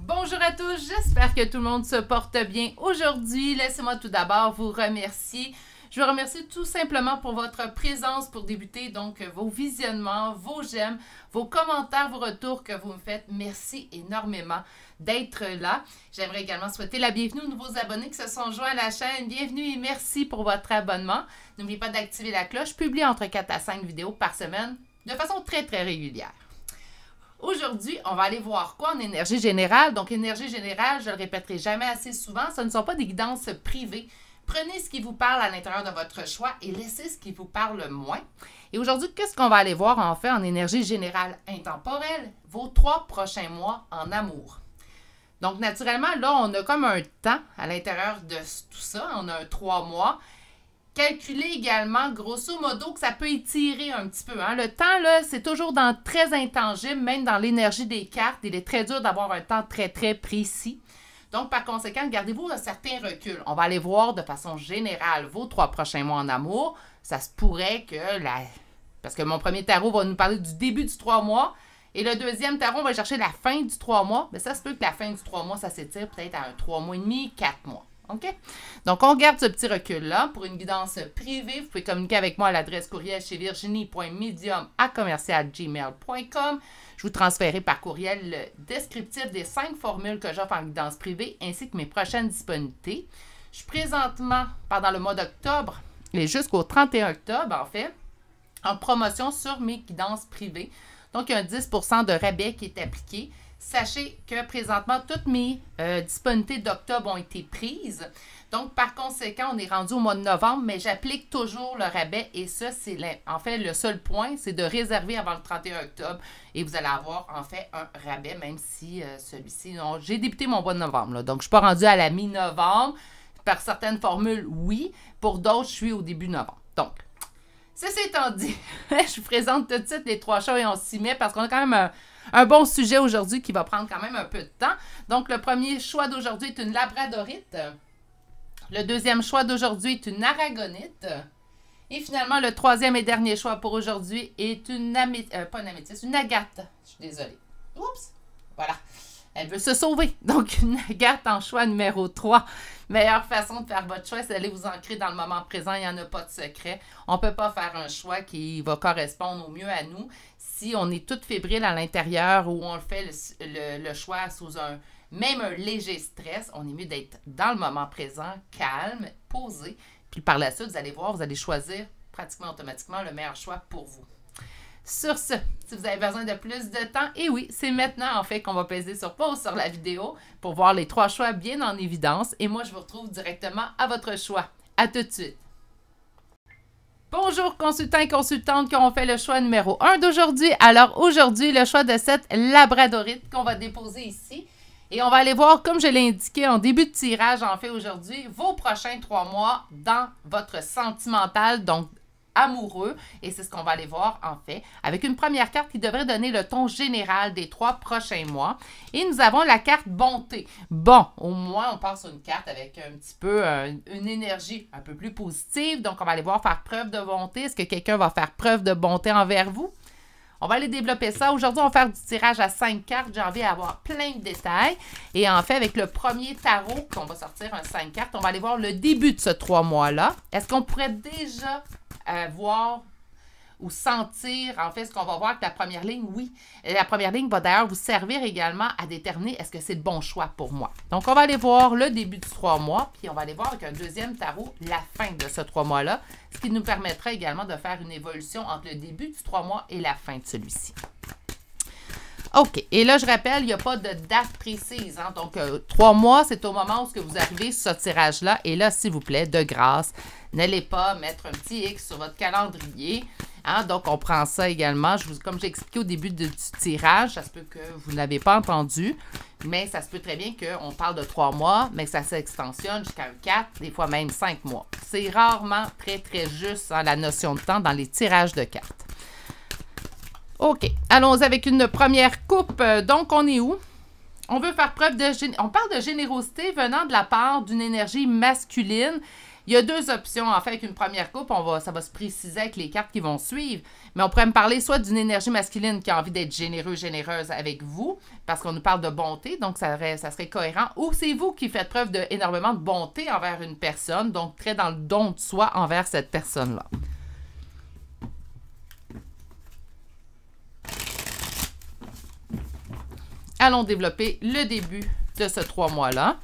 Bonjour à tous, j'espère que tout le monde se porte bien aujourd'hui. Laissez-moi tout d'abord vous remercier. Je vous remercie tout simplement pour votre présence pour débuter, donc vos visionnements, vos j'aime, vos commentaires, vos retours que vous me faites. Merci énormément d'être là. J'aimerais également souhaiter la bienvenue aux nouveaux abonnés qui se sont joints à la chaîne. Bienvenue et merci pour votre abonnement. N'oubliez pas d'activer la cloche. Je publie entre 4 à 5 vidéos par semaine de façon très régulière. Aujourd'hui, on va aller voir quoi en énergie générale. Donc, énergie générale, je ne le répéterai jamais assez souvent, ce ne sont pas des guidances privées. Prenez ce qui vous parle à l'intérieur de votre choix et laissez ce qui vous parle moins. Et aujourd'hui, qu'est-ce qu'on va aller voir en fait en énergie générale intemporelle? Vos 3 prochains mois en amour. Donc, naturellement, là, on a comme un temps à l'intérieur de tout ça. On a un 3 mois. Calculez également, grosso modo, que ça peut étirer un petit peu. Hein? Le temps, là, c'est toujours dans très intangible, même dans l'énergie des cartes. Il est très dur d'avoir un temps très précis. Donc, par conséquent, gardez-vous un certain recul. On va aller voir de façon générale vos 3 prochains mois en amour. Ça se pourrait que Parce que mon premier tarot va nous parler du début du 3 mois. Et le deuxième tarot, on va chercher la fin du 3 mois. Mais ça se peut que la fin du 3 mois, ça s'étire peut-être à un 3 mois et demi, 4 mois. OK? Donc, on garde ce petit recul-là. Pour une guidance privée, vous pouvez communiquer avec moi à l'adresse courriel chez virginie.medium@gmail.com. Je vous transférerai par courriel le descriptif des 5 formules que j'offre en guidance privée ainsi que mes prochaines disponibilités. Je suis présentement, pendant le mois d'octobre et jusqu'au 31 octobre, en fait, en promotion sur mes guidances privées. Donc, il y a un 10% de rabais qui est appliqué. Sachez que présentement, toutes mes disponibilités d'octobre ont été prises. Donc, par conséquent, on est rendu au mois de novembre, mais j'applique toujours le rabais. Et ça, c'est en fait le seul point, c'est de réserver avant le 31 octobre. Et vous allez avoir en fait un rabais, même si celui-ci... J'ai débuté mon mois de novembre, là, donc je ne suis pas rendue à la mi-novembre. Par certaines formules, oui. Pour d'autres, je suis au début novembre. Donc, ceci étant dit, je vous présente tout de suite les 3 choix et on s'y met parce qu'on a quand même un bon sujet aujourd'hui qui va prendre quand même un peu de temps. Donc, le premier choix d'aujourd'hui est une labradorite. Le deuxième choix d'aujourd'hui est une aragonite. Et finalement, le troisième et dernier choix pour aujourd'hui est une pas une améthyste, une agate. Je suis désolée. Oups! Voilà. Elle veut se sauver. Donc, une agate en choix numéro 3. Meilleure façon de faire votre choix, c'est d'aller vous ancrer dans le moment présent. Il n'y en a pas de secret. On ne peut pas faire un choix qui va correspondre au mieux à nous si on est toute fébrile à l'intérieur ou on fait le choix sous même un léger stress. On est mieux d'être dans le moment présent, calme, posé. Puis par la suite, vous allez voir, vous allez choisir pratiquement automatiquement le meilleur choix pour vous. Sur ce, si vous avez besoin de plus de temps, et oui, c'est maintenant en fait qu'on va peser sur pause sur la vidéo pour voir les 3 choix bien en évidence. Et moi, je vous retrouve directement à votre choix. À tout de suite. Bonjour consultants et consultantes qui ont fait le choix numéro 1 d'aujourd'hui. Alors aujourd'hui, le choix de cette labradorite qu'on va déposer ici. Et on va aller voir, comme je l'ai indiqué en début de tirage, en fait aujourd'hui, vos prochains 3 mois dans votre sentimental, donc amoureux, et c'est ce qu'on va aller voir en fait, avec une première carte qui devrait donner le ton général des 3 prochains mois. Et nous avons la carte bonté. Bon, au moins on part sur une carte avec un petit peu une énergie un peu plus positive, donc on va aller voir faire preuve de bonté. Est-ce que quelqu'un va faire preuve de bonté envers vous? On va aller développer ça. Aujourd'hui, on va faire du tirage à 5 cartes. J'ai envie d'avoir plein de détails. Et en fait, avec le premier tarot qu'on va sortir, un 5 cartes, on va aller voir le début de ce 3 mois-là. Est-ce qu'on pourrait déjà voir ou sentir, en fait, ce qu'on va voir avec la première ligne? Oui. Et la première ligne va d'ailleurs vous servir également à déterminer est-ce que c'est le bon choix pour moi. Donc, on va aller voir le début du 3 mois, puis on va aller voir avec un deuxième tarot la fin de ce 3 mois-là, ce qui nous permettra également de faire une évolution entre le début du 3 mois et la fin de celui-ci. OK. Et là, je rappelle, il n'y a pas de date précise. Hein? Donc, 3 mois, c'est au moment où vous arrivez sur ce tirage-là. Et là, s'il vous plaît, de grâce, n'allez pas mettre un petit X sur votre calendrier. Hein? Donc, on prend ça également. Comme j'ai expliqué au début du tirage, ça se peut que vous ne l'avez pas entendu, mais ça se peut très bien qu'on parle de 3 mois, mais que ça s'extensionne jusqu'à un 4, des fois même 5 mois. C'est rarement très juste hein, la notion de temps dans les tirages de cartes. OK, allons avec une première coupe. Donc, on est où? On veut faire preuve de... On parle de générosité venant de la part d'une énergie masculine Il y a deux options. En fait, avec une première coupe, ça va se préciser avec les cartes qui vont suivre. Mais on pourrait me parler soit d'une énergie masculine qui a envie d'être généreux, généreuse avec vous, parce qu'on nous parle de bonté, donc ça serait cohérent. Ou c'est vous qui faites preuve d'énormément de bonté envers une personne, donc très dans le don de soi envers cette personne-là. Allons développer le début de ce 3 mois-là.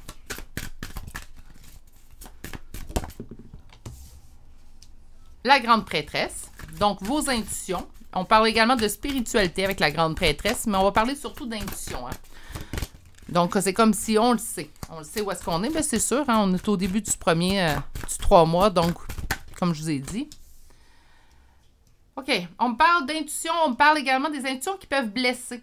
La grande prêtresse, donc vos intuitions. On parle également de spiritualité avec la grande prêtresse, mais on va parler surtout d'intuition. Hein. Donc, c'est comme si on le sait. On le sait où est-ce qu'on est, mais c'est sûr, hein, on est au début du 3 mois, donc, comme je vous ai dit. OK, on me parle d'intuition, on me parle également des intuitions qui peuvent blesser.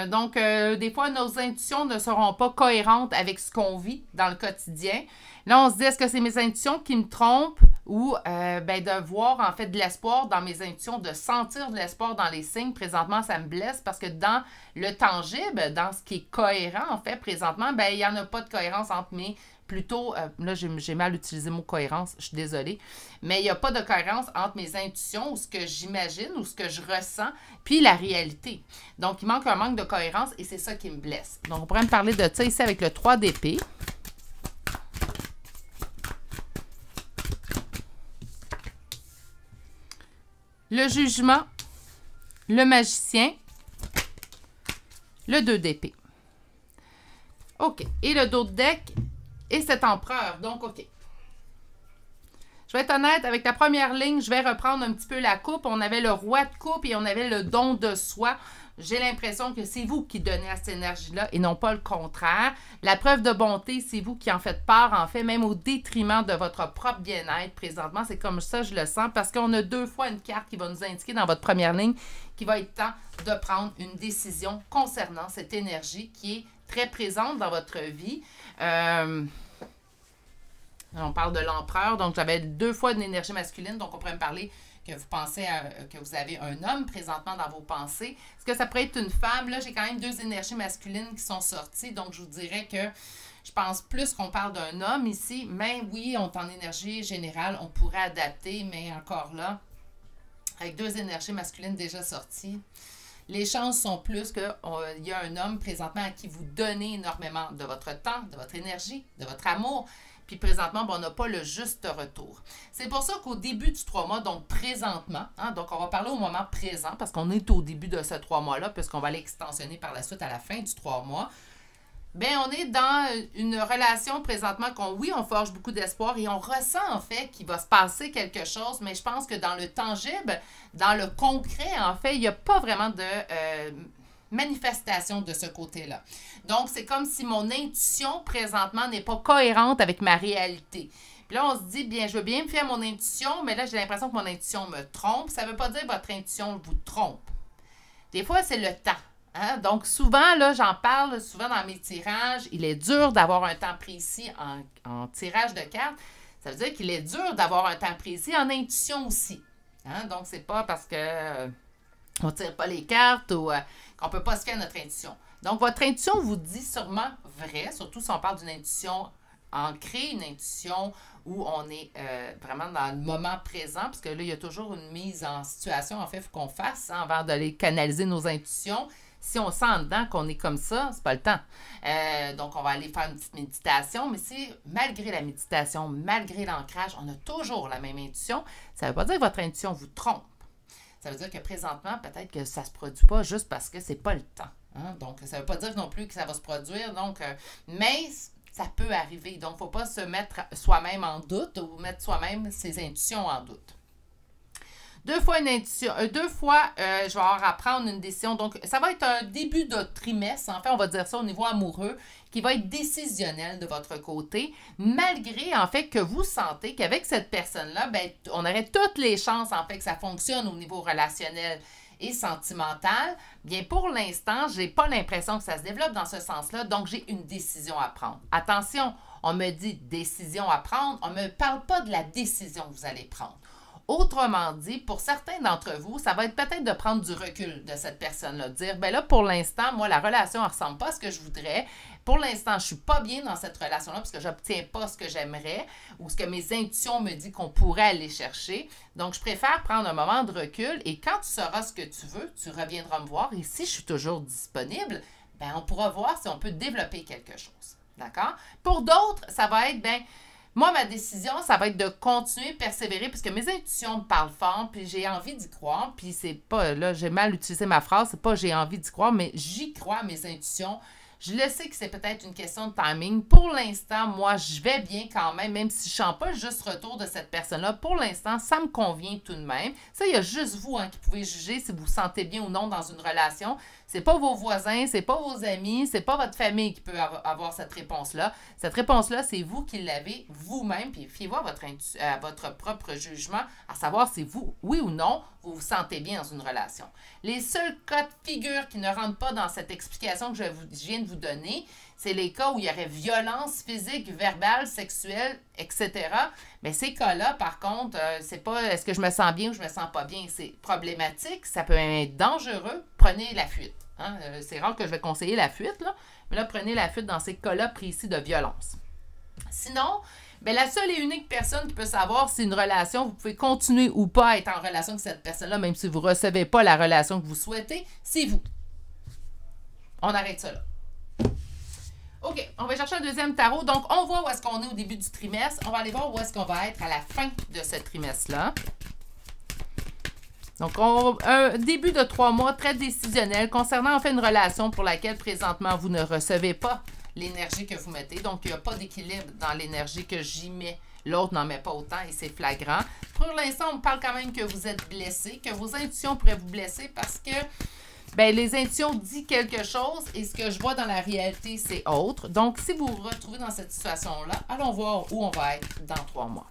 Donc, des fois, nos intuitions ne seront pas cohérentes avec ce qu'on vit dans le quotidien. Là, on se dit, est-ce que c'est mes intuitions qui me trompent ou de voir, en fait, de l'espoir dans mes intuitions, de sentir de l'espoir dans les signes. Présentement, ça me blesse parce que dans le tangible, dans ce qui est cohérent, en fait, présentement, il n'y en a pas de cohérence entre mes... Plutôt, là, j'ai mal utilisé le mot cohérence, je suis désolée, mais il n'y a pas de cohérence entre mes intuitions ou ce que j'imagine ou ce que je ressens, puis la réalité. Donc, il manque un manque de cohérence et c'est ça qui me blesse. Donc, on pourrait me parler de ça ici avec le 3 d'épée. Le jugement, le magicien, le 2 d'épée. OK. Et le dos de deck et cet empereur. Donc, OK. Je vais être honnête, avec la première ligne, je vais reprendre un petit peu la coupe. On avait le roi de coupe et on avait le don de soi. J'ai l'impression que c'est vous qui donnez à cette énergie-là et non pas le contraire. La preuve de bonté, c'est vous qui en faites part, en fait, même au détriment de votre propre bien-être présentement. C'est comme ça, je le sens, parce qu'on a 2 fois une carte qui va nous indiquer dans votre première ligne qu'il va être temps de prendre une décision concernant cette énergie qui est très présente dans votre vie. On parle de l'empereur, donc j'avais 2 fois une énergie masculine, donc on pourrait me parler que vous pensez que vous avez un homme présentement dans vos pensées. Est-ce que ça pourrait être une femme? Là, j'ai quand même 2 énergies masculines qui sont sorties, donc je vous dirais que je pense plus qu'on parle d'un homme ici, mais oui, on est en énergie générale, on pourrait adapter, mais encore là, avec 2 énergies masculines déjà sorties, les chances sont plus qu'il y a un homme présentement à qui vous donnez énormément de votre temps, de votre énergie, de votre amour. Puis présentement, on n'a pas le juste retour. C'est pour ça qu'au début du 3 mois, donc présentement, hein, donc on va parler au moment présent parce qu'on est au début de ce 3 mois-là, puisqu'on va l'extensionner par la suite à la fin du 3 mois. Bien, on est dans une relation présentement oui, on forge beaucoup d'espoir et on ressent en fait qu'il va se passer quelque chose, mais je pense que dans le tangible, dans le concret, en fait, il n'y a pas vraiment de manifestation de ce côté-là. Donc, c'est comme si mon intuition présentement n'est pas cohérente avec ma réalité. Puis là, on se dit, bien, je veux bien me fier à mon intuition, mais là, j'ai l'impression que mon intuition me trompe. Ça ne veut pas dire que votre intuition vous trompe. Des fois, c'est le temps. Hein? Donc, souvent, là, j'en parle souvent dans mes tirages. Il est dur d'avoir un temps précis en tirage de cartes. Ça veut dire qu'il est dur d'avoir un temps précis en intuition aussi. Hein? Donc, c'est pas parce que on ne tire pas les cartes ou qu'on ne peut pas se fier à notre intuition. Donc, votre intuition vous dit sûrement vrai, surtout si on parle d'une intuition ancrée, une intuition où on est vraiment dans le moment présent, parce que là, il y a toujours une mise en situation, en fait, il faut qu'on fasse hein, avant d'aller canaliser nos intuitions. Si on sent en dedans qu'on est comme ça, c'est pas le temps. Donc, on va aller faire une petite méditation, mais si, malgré la méditation, malgré l'ancrage, on a toujours la même intuition, ça ne veut pas dire que votre intuition vous trompe. Ça veut dire que présentement, peut-être que ça ne se produit pas juste parce que c'est pas le temps. Hein? Donc, ça ne veut pas dire non plus que ça va se produire. Donc, mais ça peut arriver. Donc, il ne faut pas se mettre soi-même en doute ou mettre soi-même ses intuitions en doute. 2 fois une intuition, 2 fois, je vais avoir à prendre une décision. Donc, ça va être un début de trimestre, en fait, on va dire ça au niveau amoureux, qui va être décisionnel de votre côté, malgré, en fait, que vous sentez qu'avec cette personne-là, ben, on aurait toutes les chances, en fait, que ça fonctionne au niveau relationnel et sentimental. Bien, pour l'instant, je n'ai pas l'impression que ça se développe dans ce sens-là, donc j'ai une décision à prendre. Attention, on me dit décision à prendre, on ne me parle pas de la décision que vous allez prendre. Autrement dit, pour certains d'entre vous, ça va être peut-être de prendre du recul de cette personne-là, de dire, ben là, pour l'instant, moi, la relation ne ressemble pas à ce que je voudrais. Pour l'instant, je ne suis pas bien dans cette relation-là parce que je n'obtiens pas ce que j'aimerais ou ce que mes intuitions me disent qu'on pourrait aller chercher. Donc, je préfère prendre un moment de recul et quand tu sauras ce que tu veux, tu reviendras me voir et si je suis toujours disponible, ben on pourra voir si on peut développer quelque chose. D'accord? Pour d'autres, ça va être, ben moi, ma décision, ça va être de continuer, persévérer, puisque mes intuitions me parlent fort, puis j'ai envie d'y croire, puis c'est pas, là, j'ai mal utilisé ma phrase, c'est pas j'ai envie d'y croire, mais j'y crois à mes intuitions. Je le sais que c'est peut-être une question de timing. Pour l'instant, moi, je vais bien quand même si je ne sens pas juste retour de cette personne-là. Pour l'instant, ça me convient tout de même. Ça, il y a juste vous qui pouvez juger si vous vous sentez bien ou non dans une relation. C'est pas vos voisins, c'est pas vos amis, c'est pas votre famille qui peut avoir cette réponse-là. Cette réponse-là, c'est vous qui l'avez vous-même, puis fiez-vous à votre propre jugement, à savoir si vous, oui ou non, vous vous sentez bien dans une relation. Les seuls cas de figure qui ne rentrent pas dans cette explication que je viens de vous donner, c'est les cas où il y aurait violence physique, verbale, sexuelle, etc. Mais ces cas-là, par contre, c'est pas est-ce que je me sens bien ou je me sens pas bien. C'est problématique, ça peut être dangereux. Prenez la fuite. Hein? C'est rare que je vais conseiller la fuite, là. Mais là, prenez la fuite dans ces cas-là précis de violence. Sinon, bien, la seule et unique personne qui peut savoir si une relation, vous pouvez continuer ou pas à être en relation avec cette personne-là, même si vous ne recevez pas la relation que vous souhaitez, c'est vous. On arrête ça là. OK, on va chercher un deuxième tarot. Donc, on voit où est-ce qu'on est au début du trimestre. On va aller voir où est-ce qu'on va être à la fin de ce trimestre-là. Donc, un début de 3 mois très décisionnel concernant en fait une relation pour laquelle présentement vous ne recevez pas l'énergie que vous mettez. Donc, il n'y a pas d'équilibre dans l'énergie que j'y mets. L'autre n'en met pas autant et c'est flagrant. Pour l'instant, on me parle quand même que vous êtes blessé, que vos intuitions pourraient vous blesser parce que ben, les intuitions disent quelque chose et ce que je vois dans la réalité, c'est autre. Donc, si vous vous retrouvez dans cette situation-là, allons voir où on va être dans 3 mois.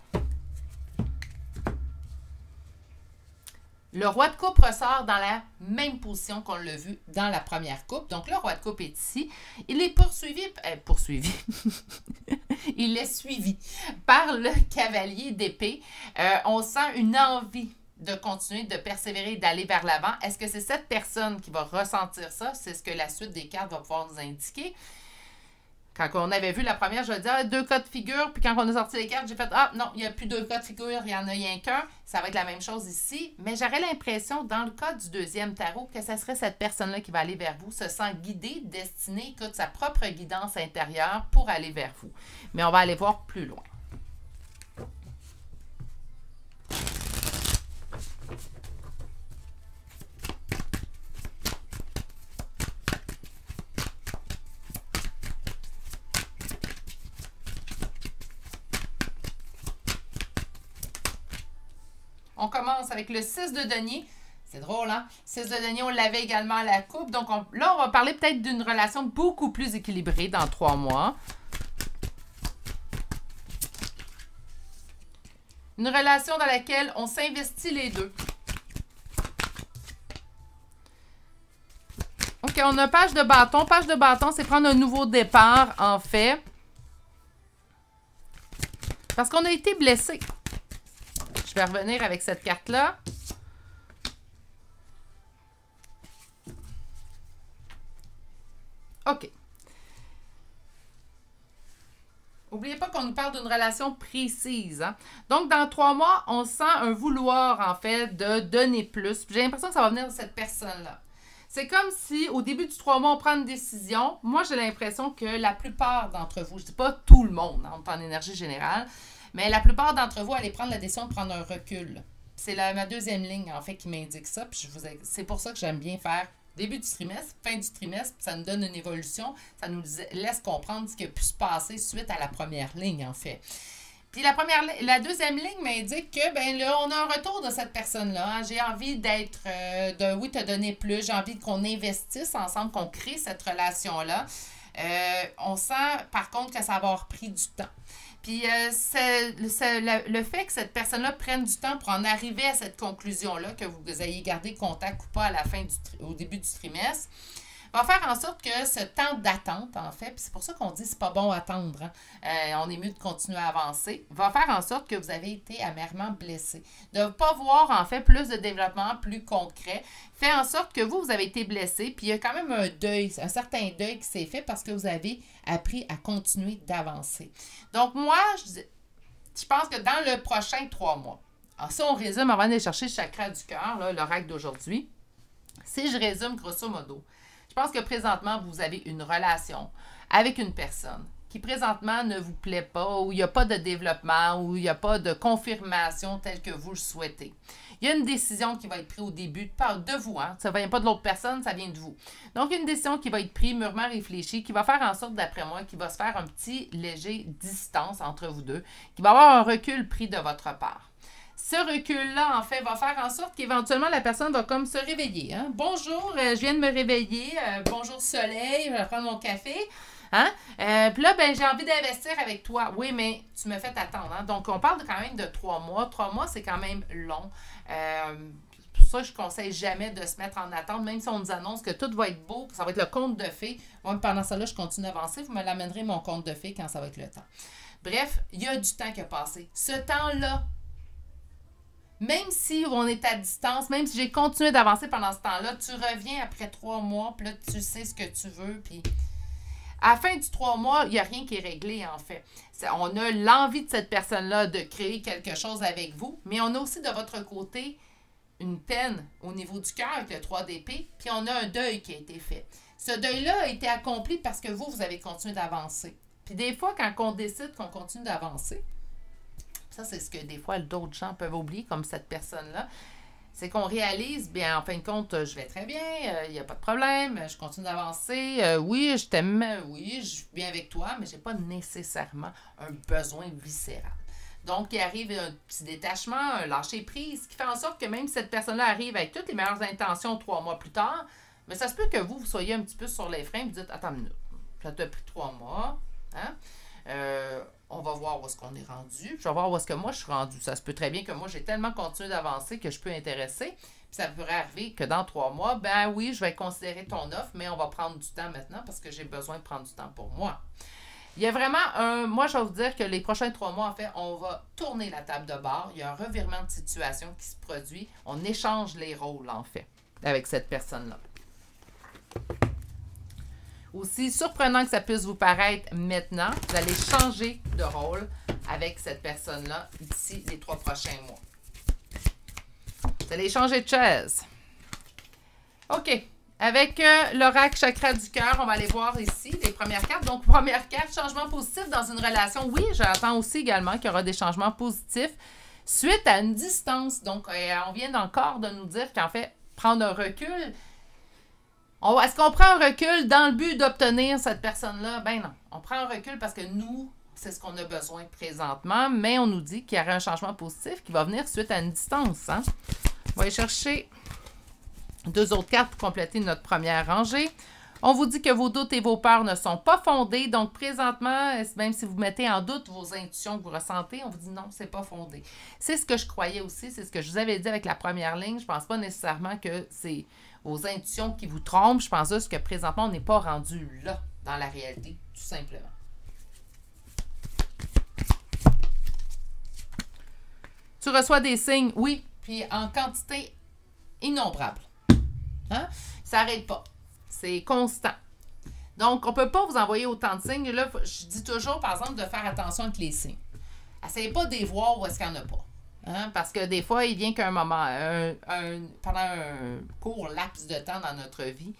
Le roi de coupe ressort dans la même position qu'on l'a vu dans la première coupe. Donc, le roi de coupe est ici. Il est poursuivi. Il est suivi par le cavalier d'épée. On sent une envie de continuer, de persévérer, d'aller vers l'avant. Est-ce que c'est cette personne qui va ressentir ça? C'est ce que la suite des cartes va pouvoir nous indiquer. Quand on avait vu la première, je vais dire 2 cas de figure, puis quand on a sorti les cartes, j'ai fait ah non, il n'y a plus 2 cas de figure, il n'y en a rien qu'un. Ça va être la même chose ici. Mais j'aurais l'impression, dans le cas du deuxième tarot, que ce serait cette personne-là qui va aller vers vous, se sent guidée, destinée, écoute sa propre guidance intérieure pour aller vers vous. Mais on va aller voir plus loin. On commence avec le 6 de denier. C'est drôle, hein? 6 de denier, on l'avait également à la coupe. Donc là, on va parler peut-être d'une relation beaucoup plus équilibrée dans 3 mois. Une relation dans laquelle on s'investit les deux. OK, on a page de bâton. Page de bâton, c'est prendre un nouveau départ, en fait. Parce qu'on a été blessé. Je vais revenir avec cette carte-là. OK. N'oubliez pas qu'on nous parle d'une relation précise. Hein? Donc, dans 3 mois, on sent un vouloir, en fait, de donner plus. J'ai l'impression que ça va venir de cette personne-là. C'est comme si, au début du 3 mois, on prend une décision. Moi, j'ai l'impression que la plupart d'entre vous, je ne dis pas tout le monde, hein, en énergie générale, mais la plupart d'entre vous allez prendre la décision de prendre un recul. C'est ma deuxième ligne, en fait, qui m'indique ça. Puis c'est pour ça que j'aime bien faire début du trimestre, fin du trimestre. Puis ça nous donne une évolution. Ça nous laisse comprendre ce qui a pu se passer suite à la première ligne, en fait. Puis la deuxième ligne m'indique que, ben là, on a un retour de cette personne-là. Hein. J'ai envie d'être, oui, te donner plus. J'ai envie qu'on investisse ensemble, qu'on crée cette relation-là. On sent, par contre, que ça va avoir pris du temps. Puis le fait que cette personne-là prenne du temps pour en arriver à cette conclusion-là, que vous ayez gardé contact ou pas à la fin au début du trimestre, va faire en sorte que ce temps d'attente, en fait, puis c'est pour ça qu'on dit que c'est pas bon attendre, hein, on est mieux de continuer à avancer, va faire en sorte que vous avez été amèrement blessé. De ne pas voir, en fait, plus de développement plus concret, fait en sorte que vous avez été blessé, puis il y a quand même un deuil, un certain deuil qui s'est fait parce que vous avez appris à continuer d'avancer. Donc, moi, je pense que dans le prochain 3 mois, alors ça, on résume avant d'aller chercher le chakra du cœur, l'oracle d'aujourd'hui. Si je résume grosso modo, je pense que présentement, vous avez une relation avec une personne qui présentement ne vous plaît pas, où il n'y a pas de développement, où il n'y a pas de confirmation telle que vous le souhaitez. Il y a une décision qui va être prise au début de vous, hein? Ça ne vient pas de l'autre personne, ça vient de vous. Donc, une décision qui va être prise, mûrement réfléchie, qui va faire en sorte, d'après moi, qu'il va se faire un petit léger distance entre vous deux, qui va avoir un recul pris de votre part. Ce recul-là, en fait, va faire en sorte qu'éventuellement, la personne va comme se réveiller. Hein? Bonjour, je viens de me réveiller. Bonjour, soleil, je vais prendre mon café. Hein? Puis là, ben, j'ai envie d'investir avec toi. Oui, mais tu me fais attendre. Hein? Donc, on parle quand même de 3 mois. 3 mois, c'est quand même long. Pour ça, je ne conseille jamais de se mettre en attente, même si on nous annonce que tout va être beau, que ça va être le conte de fées. Moi, pendant ça, là, je continue d'avancer. Vous me l'amènerez, mon conte de fées, quand ça va être le temps. Bref, il y a du temps qui a passé. Ce temps-là, même si on est à distance, même si j'ai continué d'avancer pendant ce temps-là, tu reviens après 3 mois, puis là, tu sais ce que tu veux, puis à la fin du 3 mois, il n'y a rien qui est réglé, en fait. On a l'envie de cette personne-là de créer quelque chose avec vous, mais on a aussi de votre côté une peine au niveau du cœur avec le 3 d'épée, puis on a un deuil qui a été fait. Ce deuil-là a été accompli parce que vous avez continué d'avancer. Puis des fois, quand on décide qu'on continue d'avancer, ça, c'est ce que des fois d'autres gens peuvent oublier, comme cette personne-là. C'est qu'on réalise, bien, en fin de compte, je vais très bien, il n'y a pas de problème, je continue d'avancer. Oui, je t'aime, oui, je suis bien avec toi, mais je n'ai pas nécessairement un besoin viscéral. Donc, il arrive un petit détachement, un lâcher-prise, qui fait en sorte que même si cette personne-là arrive avec toutes les meilleures intentions 3 mois plus tard, mais ça se peut que vous soyez un petit peu sur les freins et vous dites, attends une minute, ça t'a pris 3 mois, hein? On va voir où est-ce qu'on est rendu. Je vais voir où est-ce que moi je suis rendu. Ça se peut très bien que moi j'ai tellement continué d'avancer que je peux intéresser. Puis ça pourrait arriver que dans 3 mois, ben oui, je vais considérer ton offre, mais on va prendre du temps maintenant parce que j'ai besoin de prendre du temps pour moi. Il y a vraiment moi je vais vous dire que les prochains 3 mois, en fait, on va tourner la table de bord. Il y a un revirement de situation qui se produit. On échange les rôles, en fait, avec cette personne-là. Aussi surprenant que ça puisse vous paraître maintenant, vous allez changer de rôle avec cette personne-là d'ici les 3 prochains mois. Vous allez changer de chaise. OK. Avec l'oracle chakra du cœur, on va aller voir ici les premières cartes. Donc, première carte, changement positif dans une relation. Oui, j'attends aussi également qu'il y aura des changements positifs suite à une distance. Donc, on vient encore de nous dire qu'en fait, prendre un recul. Est-ce qu'on prend un recul dans le but d'obtenir cette personne-là? Ben non. On prend un recul parce que nous, c'est ce qu'on a besoin présentement, mais on nous dit qu'il y aura un changement positif qui va venir suite à une distance. Hein? On va aller chercher 2 autres cartes pour compléter notre première rangée. On vous dit que vos doutes et vos peurs ne sont pas fondés. Donc, présentement, même si vous mettez en doute vos intuitions que vous ressentez, on vous dit non, c'est pas fondé. C'est ce que je croyais aussi, c'est ce que je vous avais dit avec la première ligne. Je pense pas nécessairement que c'est vos intuitions qui vous trompent. Je pense juste que présentement, on n'est pas rendu là, dans la réalité, tout simplement. Tu reçois des signes, oui, puis en quantité innombrable. Hein? Ça n'arrête pas. C'est constant. Donc, on ne peut pas vous envoyer autant de signes. Là, je dis toujours, par exemple, de faire attention avec les signes. Essayez pas de les voir où est-ce qu'il n'y en a pas. Hein? Parce que des fois, il vient qu'un moment, pendant un court laps de temps dans notre vie,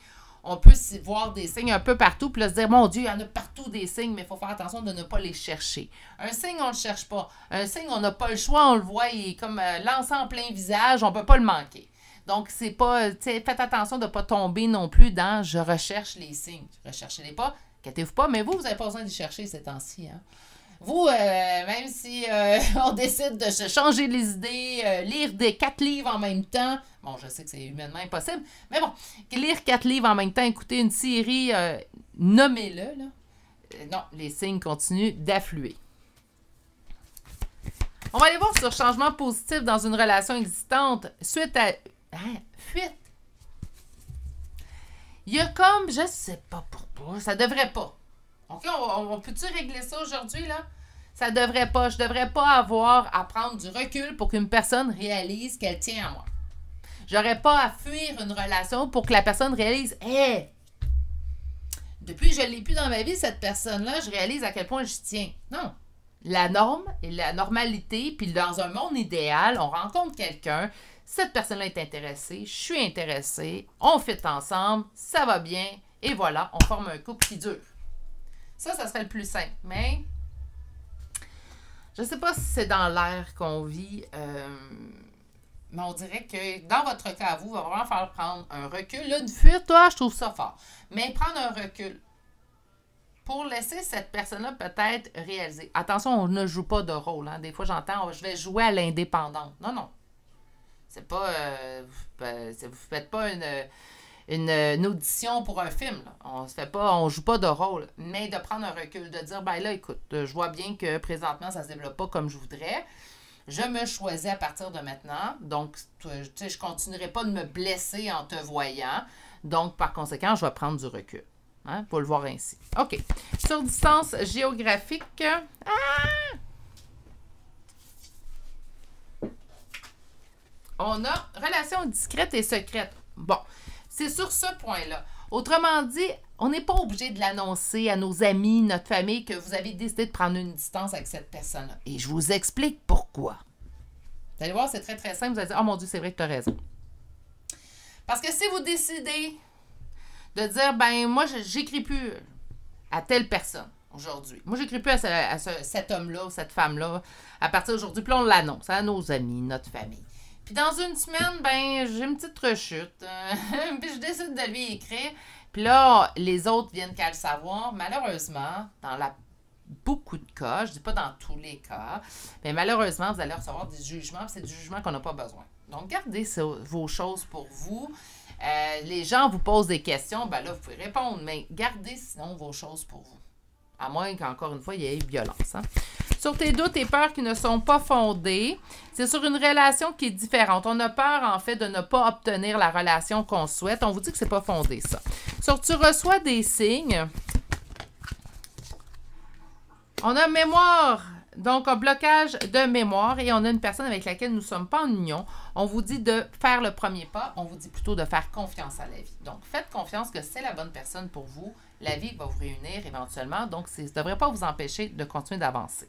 on peut voir des signes un peu partout, puis là, se dire, mon Dieu, il y en a partout des signes, mais il faut faire attention de ne pas les chercher. Un signe, on ne le cherche pas. Un signe, on n'a pas le choix, on le voit, il est comme lancé en plein visage, on ne peut pas le manquer. Donc, c'est pas, faites attention de ne pas tomber non plus dans « je recherche les signes ». Recherchez-les pas, inquiétez-vous pas, mais vous n'avez pas besoin de changer ces temps-ci. Hein? Vous, même si on décide de se changer les idées, lire des 4 livres en même temps, bon, je sais que c'est humainement impossible, mais bon, lire 4 livres en même temps, écouter une série, nommez-le, là. Non, les signes continuent d'affluer. On va aller voir sur changement positif dans une relation existante suite à... Hein? Fuite. Il y a comme, je sais pas pourquoi, ça devrait pas. OK, on peut-tu régler ça aujourd'hui, là? Ça devrait pas. Je devrais pas avoir à prendre du recul pour qu'une personne réalise qu'elle tient à moi. J'aurais pas à fuir une relation pour que la personne réalise, hé, depuis que je l'ai plus dans ma vie, cette personne-là, je réalise à quel point je tiens. Non. La norme et la normalité, puis dans un monde idéal, on rencontre quelqu'un, cette personne-là est intéressée, je suis intéressée, on fit ensemble, ça va bien, et voilà, on forme un couple qui dure. Ça serait le plus simple. Mais je ne sais pas si c'est dans l'air qu'on vit, mais on dirait que dans votre cas, vous, il va vraiment falloir prendre un recul. Là, une fuite, toi, je trouve ça fort. Mais prendre un recul pour laisser cette personne-là peut-être réaliser. Attention, on ne joue pas de rôle. Hein. Des fois, j'entends, je vais jouer à l'indépendante. Non, non. C'est pas... vous ne faites pas une audition pour un film. Là. On joue pas de rôle. Mais de prendre un recul, de dire, ben là, écoute, je vois bien que présentement, ça ne se développe pas comme je voudrais. Je me choisis à partir de maintenant. Donc, je ne continuerai pas de me blesser en te voyant. Donc, par conséquent, je vais prendre du recul. Hein, pour le voir ainsi. OK. Sur distance géographique. On a relation discrète et secrète. Bon, c'est sur ce point-là. Autrement dit, on n'est pas obligé de l'annoncer à nos amis, notre famille, que vous avez décidé de prendre une distance avec cette personne-là. Et je vous explique pourquoi. Vous allez voir, c'est très, très simple. Vous allez dire, oh mon Dieu, c'est vrai que tu as raison. Parce que si vous décidez de dire, ben moi, j'écris plus à telle personne aujourd'hui. Moi, j'écris plus à cet homme-là ou cette femme-là à partir d'aujourd'hui. Puis là, on l'annonce à nos amis, notre famille. Puis dans une semaine, ben j'ai une petite rechute. Puis je décide de lui écrire. Puis là, les autres viennent qu'à le savoir. Malheureusement, beaucoup de cas, je dis pas dans tous les cas, mais malheureusement, vous allez recevoir des jugements. Puis c'est du jugement qu'on n'a pas besoin. Donc, gardez vos choses pour vous. Les gens vous posent des questions, ben là, vous pouvez répondre, mais gardez sinon vos choses pour vous. À moins qu'encore une fois, il y ait violence. Hein? Sur tes doutes et peurs qui ne sont pas fondés, c'est sur une relation qui est différente. On a peur, en fait, de ne pas obtenir la relation qu'on souhaite. On vous dit que c'est pas fondé, ça. Sur tu reçois des signes, on a mémoire. Donc, un blocage de mémoire et on a une personne avec laquelle nous ne sommes pas en union. On vous dit de faire le premier pas. On vous dit plutôt de faire confiance à la vie. Donc, faites confiance que c'est la bonne personne pour vous. La vie va vous réunir éventuellement. Donc, ça ne devrait pas vous empêcher de continuer d'avancer.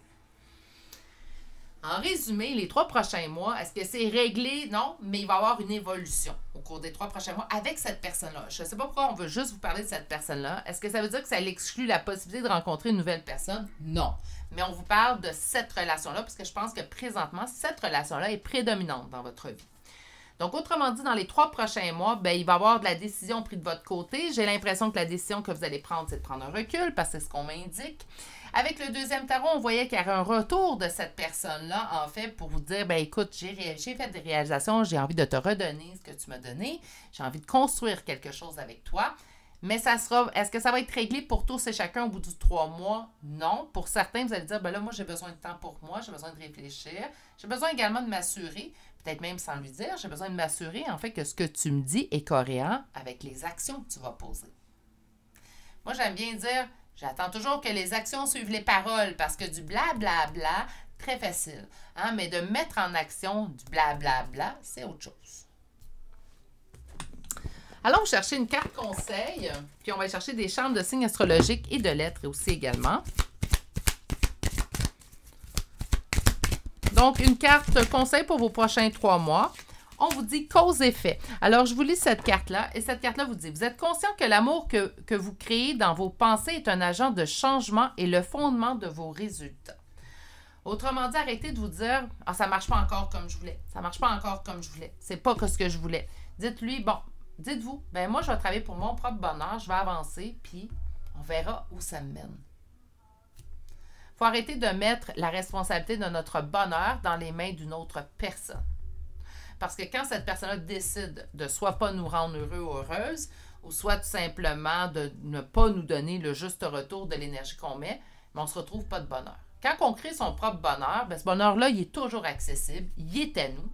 En résumé, les 3 prochains mois, est-ce que c'est réglé? Non, mais il va y avoir une évolution au cours des 3 prochains mois avec cette personne-là. Je ne sais pas pourquoi on veut juste vous parler de cette personne-là. Est-ce que ça veut dire que ça exclut la possibilité de rencontrer une nouvelle personne? Non. Mais on vous parle de cette relation-là parce que je pense que présentement, cette relation-là est prédominante dans votre vie. Donc, autrement dit, dans les 3 prochains mois, ben, il va y avoir de la décision prise de votre côté. J'ai l'impression que la décision que vous allez prendre, c'est de prendre un recul parce que c'est ce qu'on m'indique. Avec le deuxième tarot, on voyait qu'il y avait un retour de cette personne-là, en fait, pour vous dire, ben écoute, j'ai fait des réalisations, j'ai envie de te redonner ce que tu m'as donné, j'ai envie de construire quelque chose avec toi. Mais est-ce que ça va être réglé pour tous et chacun au bout de 3 mois? Non. Pour certains, vous allez dire, ben là, moi, j'ai besoin de temps pour moi, j'ai besoin de réfléchir. J'ai besoin également de m'assurer, peut-être même sans lui dire, j'ai besoin de m'assurer, en fait, que ce que tu me dis est cohérent avec les actions que tu vas poser. Moi, j'aime bien dire, j'attends toujours que les actions suivent les paroles parce que du blablabla, très facile. Hein? Mais de mettre en action du blablabla, c'est autre chose. Allons chercher une carte conseil, puis on va chercher des chambres de signes astrologiques et de lettres aussi également. Donc, une carte conseil pour vos prochains 3 mois. On vous dit cause-effet. Alors, je vous lis cette carte-là, et cette carte-là vous dit, vous êtes conscient que l'amour que vous créez dans vos pensées est un agent de changement et le fondement de vos résultats. Autrement dit, arrêtez de vous dire, ah, ça ne marche pas encore comme je voulais. Ça ne marche pas encore comme je voulais. C'est pas ce que je voulais. Dites-lui, bon, dites-vous, ben moi, je vais travailler pour mon propre bonheur, je vais avancer, puis on verra où ça me mène. Il faut arrêter de mettre la responsabilité de notre bonheur dans les mains d'une autre personne. Parce que quand cette personne-là décide de soit pas nous rendre heureux ou heureuses, ou soit tout simplement de ne pas nous donner le juste retour de l'énergie qu'on met, mais on ne se retrouve pas de bonheur. Quand on crée son propre bonheur, ben ce bonheur-là, il est toujours accessible, il est à nous,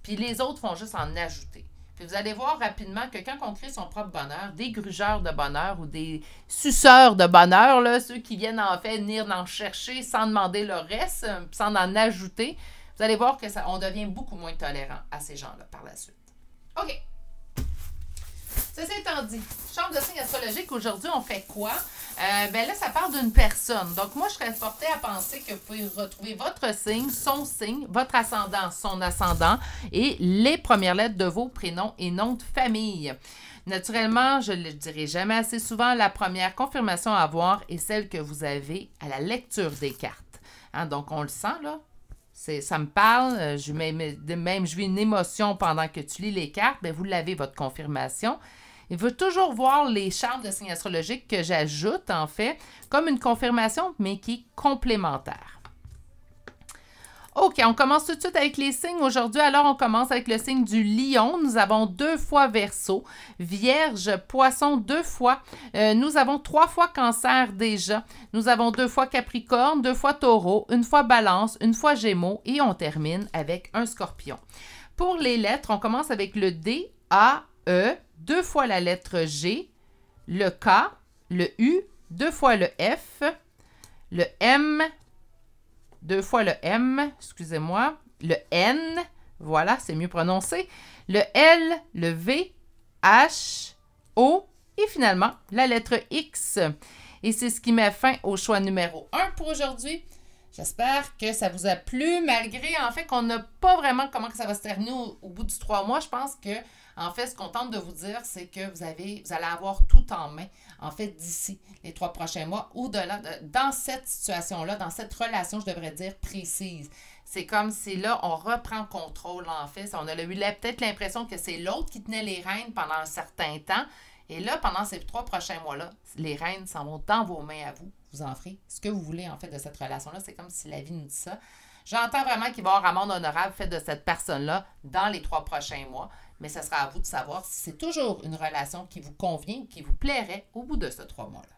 puis les autres font juste en ajouter. Puis vous allez voir rapidement que quand on crée son propre bonheur, des grugeurs de bonheur ou des suceurs de bonheur, là, ceux qui viennent en fait venir en chercher sans demander le reste, sans en ajouter, vous allez voir que on devient beaucoup moins tolérant à ces gens-là par la suite. OK. Ceci étant dit, chambre de signes astrologiques, aujourd'hui, on fait quoi? Ben là, ça parle d'une personne. Donc, moi, je serais portée à penser que vous pouvez retrouver votre signe, votre ascendant, son ascendant et les premières lettres de vos prénoms et noms de famille. Naturellement, je ne le dirai jamais assez souvent, la première confirmation à avoir est celle que vous avez à la lecture des cartes. Hein, donc, on le sent, là. Ça me parle, même je vis une émotion pendant que tu lis les cartes, bien, vous l'avez, votre confirmation. Il veut toujours voir les chartes de signes astrologiques que j'ajoute, en fait, comme une confirmation, mais qui est complémentaire. OK, on commence tout de suite avec les signes aujourd'hui. Alors, on commence avec le signe du lion. Nous avons 2 fois Verseau, Vierge, Poisson 2 fois. Nous avons 3 fois Cancer déjà. Nous avons 2 fois Capricorne, 2 fois Taureau, 1 fois Balance, 1 fois Gémeaux et on termine avec un Scorpion. Pour les lettres, on commence avec le D, A, E, 2 fois la lettre G, le K, le U, 2 fois le F, le M, 2 fois le M, excusez-moi, le N, voilà, c'est mieux prononcé, le L, le V, H, O et finalement la lettre X. Et c'est ce qui met fin au choix numéro 1 pour aujourd'hui. J'espère que ça vous a plu, malgré en fait qu'on n'a pas vraiment comment que ça va se terminer au bout du 3 mois. Je pense que en fait, ce qu'on tente de vous dire, c'est que vous allez avoir tout en main, en fait, d'ici les 3 prochains mois, au-delà, dans cette situation-là, dans cette relation, je devrais dire, précise. C'est comme si là, on reprend contrôle, en fait. On a eu peut-être l'impression que c'est l'autre qui tenait les rênes pendant un certain temps. Et là, pendant ces 3 prochains mois-là, les rênes s'en vont dans vos mains à vous. Vous en ferez ce que vous voulez, en fait, de cette relation-là. C'est comme si la vie nous dit ça. J'entends vraiment qu'il va y avoir un amende honorable fait de cette personne-là dans les 3 prochains mois. Mais ce sera à vous de savoir si c'est toujours une relation qui vous convient, qui vous plairait au bout de ce 3 mois-là.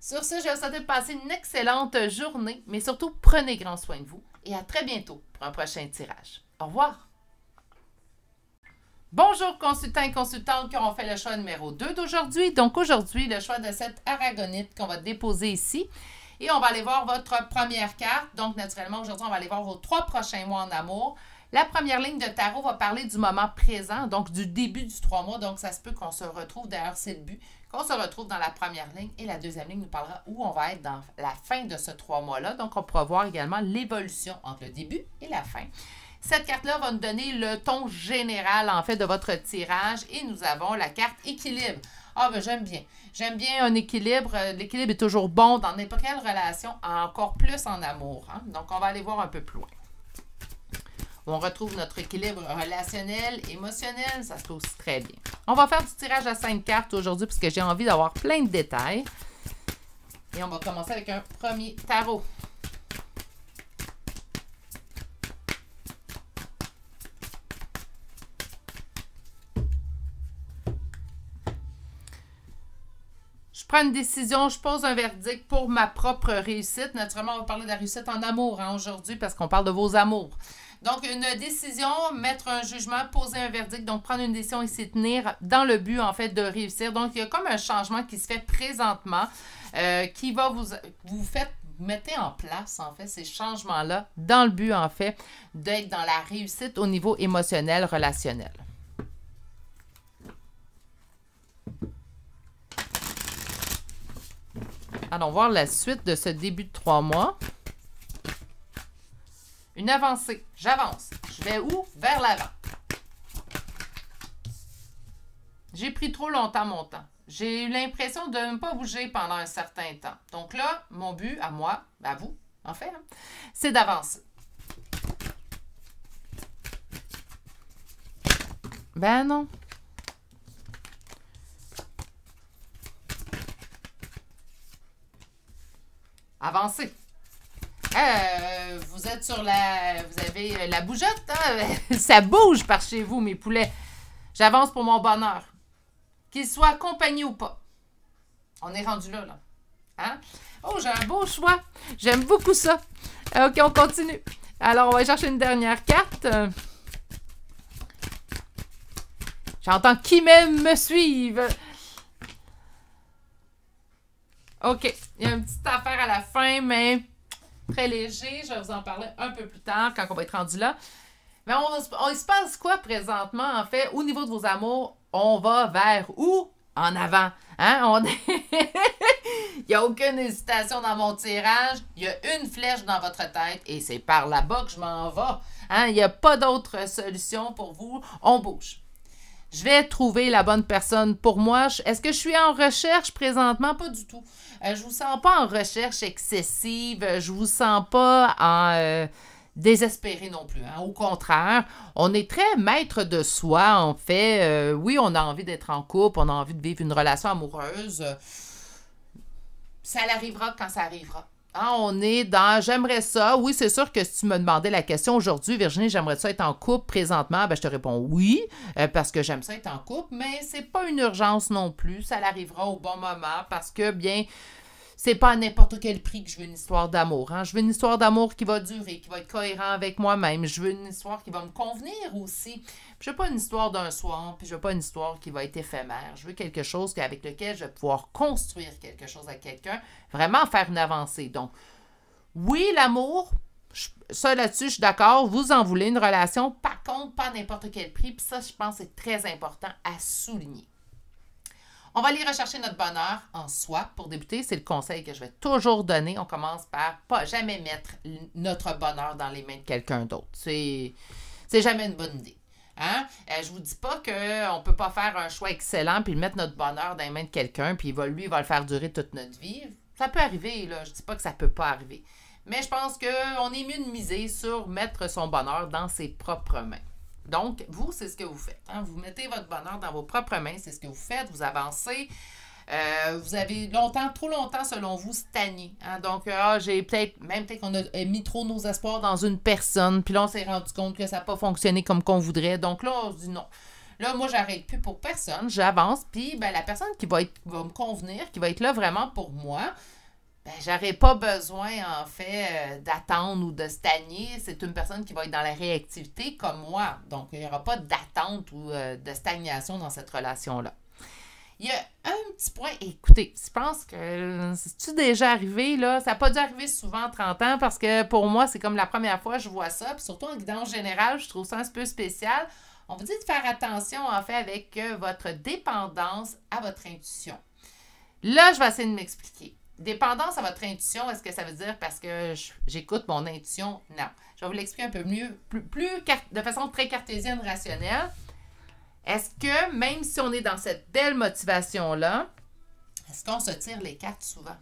Sur ce, je vous souhaite de passer une excellente journée, mais surtout, prenez grand soin de vous et à très bientôt pour un prochain tirage. Au revoir! Bonjour consultants et consultantes qui auront fait le choix numéro 2 d'aujourd'hui. Donc aujourd'hui, le choix de cette aragonite qu'on va déposer ici. Et on va aller voir votre première carte. Donc naturellement, aujourd'hui, on va aller voir vos 3 prochains mois en amour. La première ligne de tarot va parler du moment présent, donc du début du 3 mois. Donc, ça se peut qu'on se retrouve, d'ailleurs, c'est le but, qu'on se retrouve dans la première ligne. Et la deuxième ligne nous parlera où on va être dans la fin de ce 3 mois-là. Donc, on pourra voir également l'évolution entre le début et la fin. Cette carte-là va nous donner le ton général, en fait, de votre tirage. Et nous avons la carte équilibre. Ah, ben j'aime bien. J'aime bien un équilibre. L'équilibre est toujours bon dans n'importe quelle relation, encore plus en amour. Hein? Donc, on va aller voir un peu plus loin. On retrouve notre équilibre relationnel, émotionnel, ça se fait aussi très bien. On va faire du tirage à 5 cartes aujourd'hui puisque j'ai envie d'avoir plein de détails. Et on va commencer avec un premier tarot. Je prends une décision, je pose un verdict pour ma propre réussite. Naturellement, on va parler de la réussite en amour aujourd'hui parce qu'on parle de vos amours. Donc, une décision, mettre un jugement, poser un verdict, donc prendre une décision et s'y tenir dans le but, en fait, de réussir. Donc, il y a comme un changement qui se fait présentement qui va mettez en place, en fait, ces changements-là dans le but, en fait, d'être dans la réussite au niveau émotionnel, relationnel. Allons voir la suite de ce début de 3 mois. Une avancée. J'avance. Je vais où? Vers l'avant. J'ai pris trop longtemps mon temps. J'ai eu l'impression de ne pas bouger pendant un certain temps. Donc là, mon but à moi, à vous, en fait, hein, c'est d'avancer. Ben non. Avancez. Vous êtes sur la... Vous avez la bougeotte, hein? Ça bouge par chez vous, mes poulets. J'avance pour mon bonheur. Qu'il soit accompagné ou pas. On est rendu là, là. Hein? Oh, j'ai un beau choix. J'aime beaucoup ça. OK, on continue. Alors, on va chercher une dernière carte. J'entends qui m'aime me suivre. OK. Il y a une petite affaire à la fin, mais très léger. Je vais vous en parler un peu plus tard quand on va être rendu là. Mais il se passe quoi présentement, en fait, au niveau de vos amours? On va vers où? En avant. Hein? Il n'y a aucune hésitation dans mon tirage. Il y a une flèche dans votre tête et c'est par là-bas que je m'en vais. Hein? Il n'y a pas d'autre solution pour vous. On bouge. Je vais trouver la bonne personne pour moi. Est-ce que je suis en recherche présentement? Pas du tout. Je vous sens pas en recherche excessive. Je vous sens pas en désespéré non plus. Hein? Au contraire, on est très maître de soi, en fait. Oui, on a envie d'être en couple, on a envie de vivre une relation amoureuse. Ça arrivera quand ça arrivera. Hein, on est dans « j'aimerais ça ». Oui, c'est sûr que si tu me demandais la question aujourd'hui, Virginie, j'aimerais ça être en couple présentement, ben je te réponds oui, parce que j'aime ça être en couple, mais c'est pas une urgence non plus. Ça arrivera au bon moment parce que, bien, c'est pas à n'importe quel prix que je veux une histoire d'amour. Hein. Je veux une histoire d'amour qui va durer, qui va être cohérent avec moi-même. Je veux une histoire qui va me convenir aussi. Puis je veux pas une histoire d'un soir, puis je veux pas une histoire qui va être éphémère. Je veux quelque chose avec lequel je vais pouvoir construire quelque chose avec quelqu'un, vraiment faire une avancée. Donc, oui, l'amour, ça là-dessus, je suis d'accord, vous en voulez une relation, par contre, pas à n'importe quel prix. Puis ça, je pense, c'est très important à souligner. On va aller rechercher notre bonheur en soi. Pour débuter, c'est le conseil que je vais toujours donner. On commence par pas jamais mettre notre bonheur dans les mains de quelqu'un d'autre. C'est jamais une bonne idée. Hein? Je vous dis pas qu'on ne peut pas faire un choix excellent puis mettre notre bonheur dans les mains de quelqu'un puis lui, il va le faire durer toute notre vie. Ça peut arriver, là. Je dis pas que ça peut pas arriver. Mais je pense qu'on est mieux de miser sur mettre son bonheur dans ses propres mains. Donc, vous, c'est ce que vous faites. Hein? Vous mettez votre bonheur dans vos propres mains, c'est ce que vous faites, vous avancez. Vous avez trop longtemps, selon vous, stagné. Hein? Donc, j'ai peut-être qu'on a mis trop nos espoirs dans une personne, puis là, on s'est rendu compte que ça n'a pas fonctionné comme qu'on voudrait. Donc là, on se dit non. Là, moi, j'arrête plus pour personne, j'avance, puis ben, la personne qui va me convenir, qui va être là vraiment pour moi, ben, j'aurais pas besoin, en fait, d'attendre ou de stagner. C'est une personne qui va être dans la réactivité comme moi. Donc, il n'y aura pas d'attente ou de stagnation dans cette relation-là. Il y a un petit point, écoutez, je pense que c'est-tu déjà arrivé, là? Ça n'a pas dû arriver souvent en 30 ans parce que pour moi, c'est comme la première fois que je vois ça. Puis surtout en guidance générale, je trouve ça un peu spécial. On vous dit de faire attention, en fait, avec votre dépendance à votre intuition. Là, je vais essayer de m'expliquer. Dépendance à votre intuition, est-ce que ça veut dire parce que j'écoute mon intuition? Non. Je vais vous l'expliquer un peu mieux, de façon très cartésienne, rationnelle. Est-ce que, même si on est dans cette belle motivation-là, est-ce qu'on se tire les cartes souvent?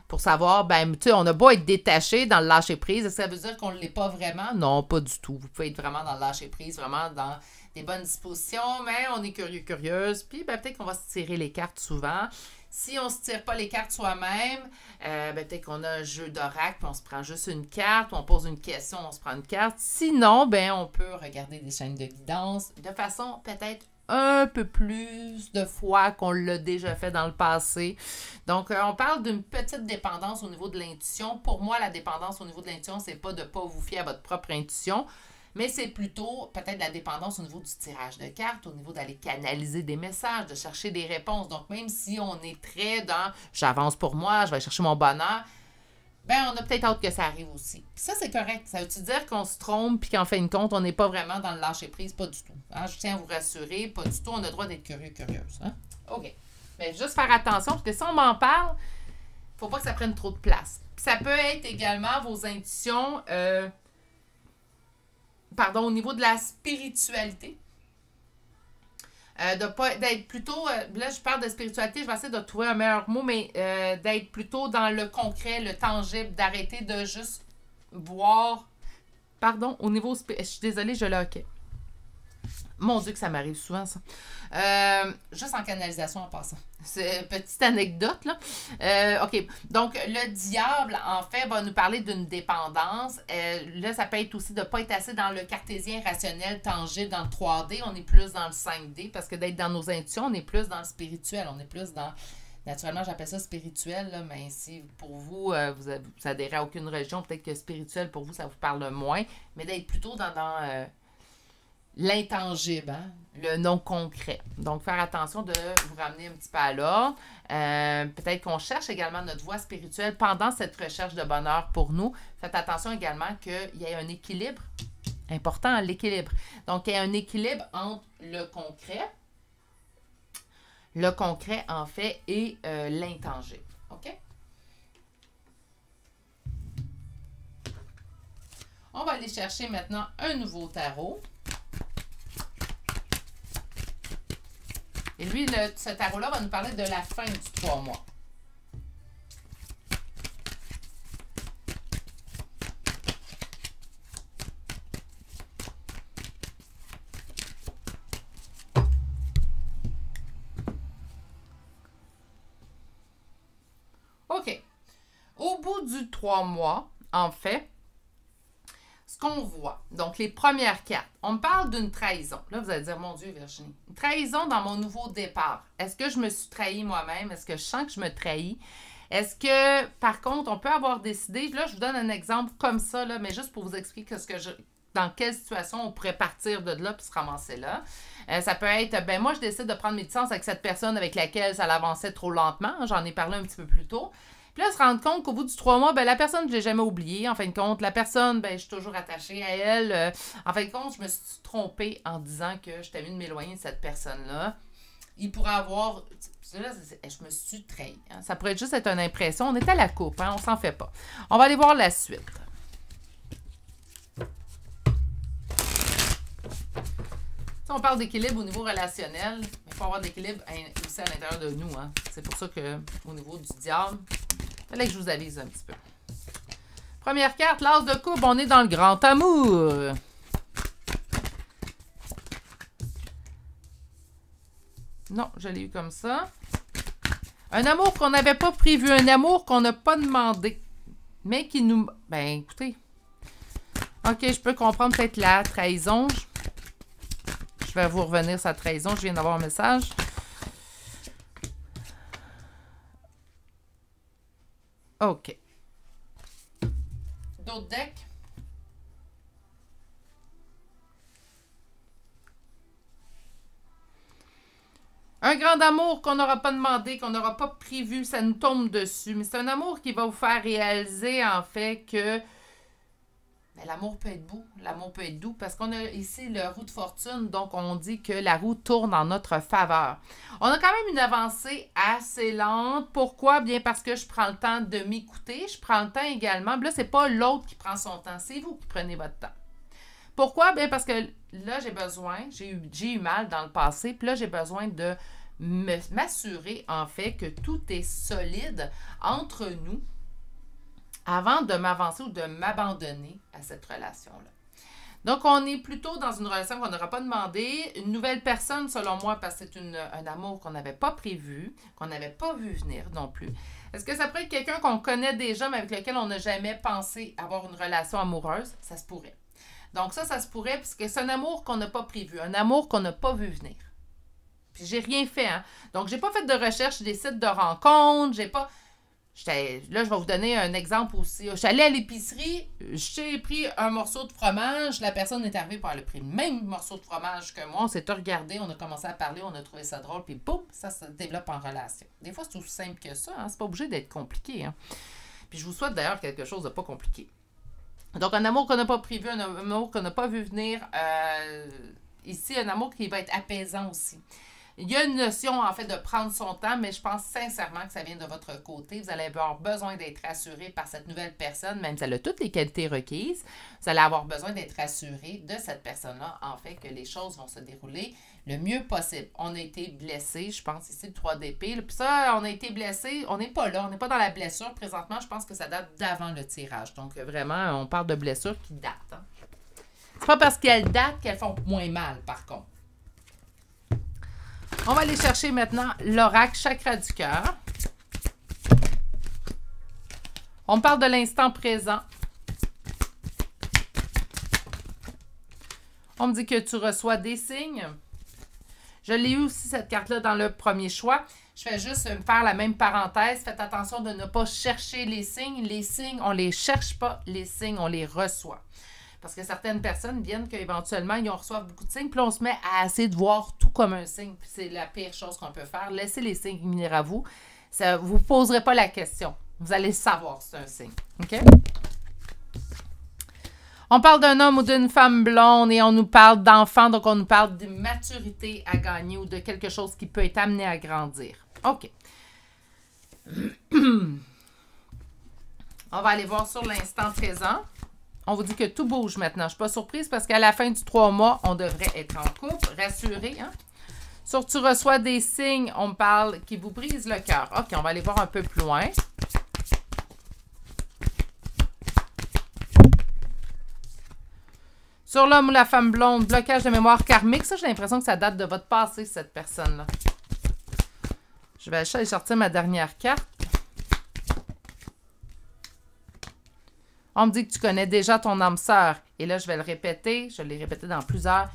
Pour savoir, ben, tu sais, on a beau être détaché dans le lâcher-prise, est-ce que ça veut dire qu'on ne l'est pas vraiment? Non, pas du tout. Vous pouvez être vraiment dans le lâcher-prise, vraiment dans des bonnes dispositions, mais on est curieux, curieuse, puis ben, peut-être qu'on va se tirer les cartes souvent. Si on ne se tire pas les cartes soi-même, ben, peut-être qu'on a un jeu d'oracle, puis on se prend juste une carte, ou on pose une question, on se prend une carte. Sinon, ben, on peut regarder des chaînes de guidance de façon peut-être un peu plus de fois qu'on l'a déjà fait dans le passé. Donc, on parle d'une petite dépendance au niveau de l'intuition. Pour moi, la dépendance au niveau de l'intuition, c'est pas de ne pas vous fier à votre propre intuition, mais c'est plutôt peut-être la dépendance au niveau du tirage de cartes, au niveau d'aller canaliser des messages, de chercher des réponses. Donc, même si on est très dans « j'avance pour moi, je vais chercher mon bonheur », ben on a peut-être hâte que ça arrive aussi. Puis ça, c'est correct. Ça veut-tu dire qu'on se trompe puis qu'en fin de compte, on n'est pas vraiment dans le lâcher-prise? Pas du tout. Hein? Je tiens à vous rassurer, pas du tout. On a le droit d'être curieux, curieuse. Hein? OK. Mais juste faire attention, parce que si on m'en parle, il ne faut pas que ça prenne trop de place. Puis ça peut être également vos intuitions... au niveau de la spiritualité. D'être plutôt, là je parle de spiritualité, je vais essayer de trouver un meilleur mot, mais d'être plutôt dans le concret, le tangible, d'arrêter de juste voir, au niveau, je suis désolée, je l'ai OK. Mon Dieu que ça m'arrive souvent, ça. Juste en canalisation en passant. C'est une petite anecdote, là. OK. Donc, le diable, en fait, va nous parler d'une dépendance. Là, ça peut être aussi de ne pas être assez dans le cartésien rationnel, tangible, dans le 3D. On est plus dans le 5D parce que d'être dans nos intuitions, on est plus dans le spirituel. On est plus dans... Naturellement, j'appelle ça spirituel, là, mais si pour vous, vous adhérez à aucune religion, peut-être que spirituel, pour vous, ça vous parle moins. Mais d'être plutôt dans l'intangible, hein? Le non concret. Donc, faire attention de vous ramener un petit peu à l'ordre. Peut-être qu'on cherche également notre voie spirituelle pendant cette recherche de bonheur pour nous. Faites attention également qu'il y ait un équilibre. Important, l'équilibre. Donc, il y a un équilibre entre le concret, en fait, et l'intangible. OK? On va aller chercher maintenant un nouveau tarot. Et lui, ce tarot-là va nous parler de la fin du 3 mois. OK. Au bout du 3 mois, en fait, ce qu'on voit, donc les premières cartes, on me parle d'une trahison. Là, vous allez dire, mon Dieu, Virginie, une trahison dans mon nouveau départ. Est-ce que je me suis trahi moi-même? Est-ce que je sens que je me trahis? Est-ce que, par contre, on peut avoir décidé, là, je vous donne un exemple comme ça, là, mais juste pour vous expliquer dans quelle situation on pourrait partir de là puis se ramasser là. Ça peut être, ben moi, je décide de prendre mes distances avec cette personne avec laquelle ça l'avançait trop lentement. J'en ai parlé un petit peu plus tôt. Puis là, se rendre compte qu'au bout du 3 mois, ben, la personne, je ne l'ai jamais oubliée. En fin de compte, la personne, ben, je suis toujours attachée à elle. En fin de compte, je me suis trompée en disant que je t'avais mieux de m'éloigner de cette personne-là. Il pourrait avoir... Là, je me suis trahie. Hein. Ça pourrait juste être une impression. On est à la coupe, hein, on s'en fait pas. On va aller voir la suite. On parle d'équilibre au niveau relationnel, mais il faut avoir d'équilibre aussi à l'intérieur de nous. Hein. C'est pour ça qu'au niveau du diable, il fallait que je vous avise un petit peu. Première carte, l'as de coupe, on est dans le grand amour. Non, je l'ai eu comme ça. Un amour qu'on n'avait pas prévu, un amour qu'on n'a pas demandé, mais qui nous... Ben, écoutez. OK, je peux comprendre peut-être la trahison. Je vais vous revenir sur la trahison. Je viens d'avoir un message. OK. D'autres decks? Un grand amour qu'on n'aura pas demandé, qu'on n'aura pas prévu, ça nous tombe dessus. Mais c'est un amour qui va vous faire réaliser, en fait, que l'amour peut être beau, l'amour peut être doux, parce qu'on a ici le roue de fortune, donc on dit que la roue tourne en notre faveur. On a quand même une avancée assez lente. Pourquoi? Bien parce que je prends le temps de m'écouter, je prends le temps également. Là, c'est pas l'autre qui prend son temps, c'est vous qui prenez votre temps. Pourquoi? Bien parce que là, j'ai eu mal dans le passé, puis là, j'ai besoin de m'assurer, en fait, que tout est solide entre nous, avant de m'avancer ou de m'abandonner à cette relation-là. Donc, on est plutôt dans une relation qu'on n'aura pas demandé. Une nouvelle personne, selon moi, parce que c'est un amour qu'on n'avait pas prévu, qu'on n'avait pas vu venir non plus. Est-ce que ça pourrait être quelqu'un qu'on connaît déjà, mais avec lequel on n'a jamais pensé avoir une relation amoureuse? Ça se pourrait. Donc, ça se pourrait, puisque c'est un amour qu'on n'a pas prévu, un amour qu'on n'a pas vu venir. Puis, j'ai rien fait, hein. Donc, j'ai pas fait de recherche sur des sites de rencontres, j'ai pas... Là, je vais vous donner un exemple aussi. Je suis allée à l'épicerie, j'ai pris un morceau de fromage, la personne est arrivée pour aller prendre le même morceau de fromage que moi. On s'est regardé, on a commencé à parler, on a trouvé ça drôle, puis boum, ça se développe en relation. Des fois, c'est aussi simple que ça, hein? C'est pas obligé d'être compliqué. Hein? Puis je vous souhaite d'ailleurs quelque chose de pas compliqué. Donc, un amour qu'on n'a pas prévu, un amour qu'on n'a pas vu venir. Ici, un amour qui va être apaisant aussi. Il y a une notion, en fait, de prendre son temps, mais je pense sincèrement que ça vient de votre côté. Vous allez avoir besoin d'être rassuré par cette nouvelle personne, même si elle a toutes les qualités requises. Vous allez avoir besoin d'être rassuré de cette personne-là, en fait, que les choses vont se dérouler le mieux possible. On a été blessé, je pense ici, le 3 d'épée. Puis ça, on a été blessé, on n'est pas là, on n'est pas dans la blessure. Présentement, je pense que ça date d'avant le tirage. Donc, vraiment, on parle de blessures qui datent. Hein. C'est pas parce qu'elles datent qu'elles font moins mal, par contre. On va aller chercher maintenant l'oracle chakra du cœur. On parle de l'instant présent. On me dit que tu reçois des signes. Je l'ai eu aussi, cette carte-là, dans le premier choix. Je fais juste faire la même parenthèse. Faites attention de ne pas chercher les signes. Les signes, on ne les cherche pas. Les signes, on les reçoit. Parce que certaines personnes viennent qu'éventuellement, ils reçoivent beaucoup de signes, puis là, on se met à essayer de voir tout comme un signe. Puis c'est la pire chose qu'on peut faire. Laissez les signes venir à vous. Ça, vous ne poserez pas la question. Vous allez savoir si c'est un signe. OK? On parle d'un homme ou d'une femme blonde et on nous parle d'enfants, donc on nous parle de maturité à gagner ou de quelque chose qui peut être amené à grandir. OK. On va aller voir sur l'instant présent. On vous dit que tout bouge maintenant. Je ne suis pas surprise parce qu'à la fin du 3 mois, on devrait être en couple, rassuré. Hein? Sur tu reçois des signes, on parle qui vous brisent le cœur. OK, on va aller voir un peu plus loin. Sur l'homme ou la femme blonde, blocage de mémoire karmique. Ça, j'ai l'impression que ça date de votre passé, cette personne-là. Je vais aller sortir ma dernière carte. On me dit que tu connais déjà ton âme sœur. Et là, je vais le répéter. Je l'ai répété dans plusieurs.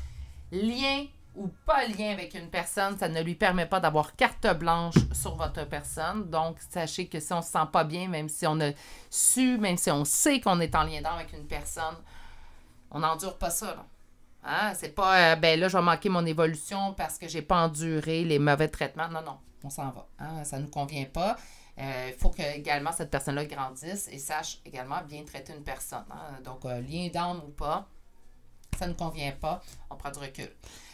Lien ou pas lien avec une personne, ça ne lui permet pas d'avoir carte blanche sur votre personne. Donc, sachez que si on ne se sent pas bien, même si on a su, même si on sait qu'on est en lien d'âme avec une personne, on n'endure pas ça, là. Hein? C'est pas, ben là, je vais manquer mon évolution parce que j'ai pas enduré les mauvais traitements. Non, non, on s'en va. Hein? Ça ne nous convient pas. Il faut que également cette personne-là grandisse et sache également bien traiter une personne. Hein? Donc, lien d'âme ou pas, ça ne nous convient pas. On prend du recul.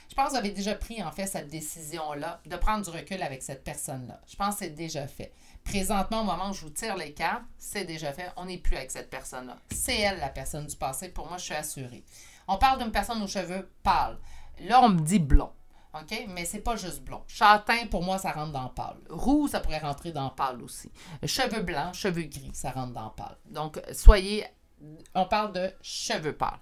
Je pense que vous avez déjà pris, en fait, cette décision-là de prendre du recul avec cette personne-là. Je pense que c'est déjà fait. Présentement, au moment où je vous tire les cartes, c'est déjà fait. On n'est plus avec cette personne-là. C'est elle, la personne du passé. Pour moi, je suis assurée. On parle d'une personne aux cheveux pâles. Là, on me dit blond. OK? Mais c'est pas juste blond. Châtain, pour moi, ça rentre dans pâle. Roux, ça pourrait rentrer dans pâle aussi. Cheveux blancs, cheveux gris, ça rentre dans pâle. Donc, soyez... On parle de cheveux pâles.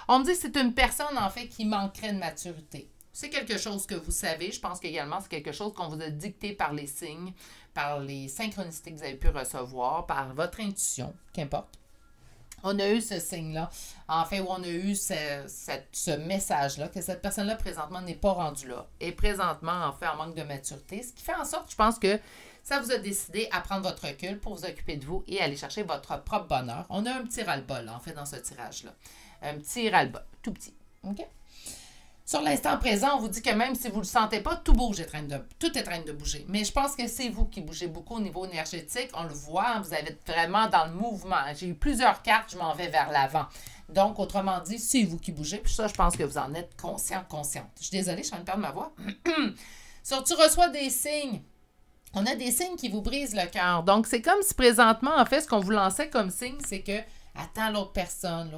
On me dit que c'est une personne, en fait, qui manquerait de maturité. C'est quelque chose que vous savez. Je pense qu'également, c'est quelque chose qu'on vous a dicté par les signes, par les synchronicités que vous avez pu recevoir, par votre intuition, qu'importe. On a eu ce signe-là, en fait, où on a eu ce message-là, que cette personne-là, présentement, n'est pas rendue là. Et présentement, en fait, en manque de maturité, ce qui fait en sorte, je pense que ça vous a décidé à prendre votre recul pour vous occuper de vous et aller chercher votre propre bonheur. On a un petit ras-le-bol, en fait, dans ce tirage-là. Un petit ras-le-bol, tout petit. OK? Sur l'instant présent, on vous dit que même si vous ne le sentez pas, tout bouge, tout est en train de bouger. Mais je pense que c'est vous qui bougez beaucoup au niveau énergétique. On le voit, vous êtes vraiment dans le mouvement. J'ai eu plusieurs cartes, je m'en vais vers l'avant. Donc, autrement dit, c'est vous qui bougez. Puis ça, je pense que vous en êtes consciente. Je suis désolée, je suis en train de perdre ma voix. Sur tu reçois des signes. On a des signes qui vous brisent le cœur. Donc, c'est comme si présentement, en fait, ce qu'on vous lançait comme signe, c'est que attends l'autre personne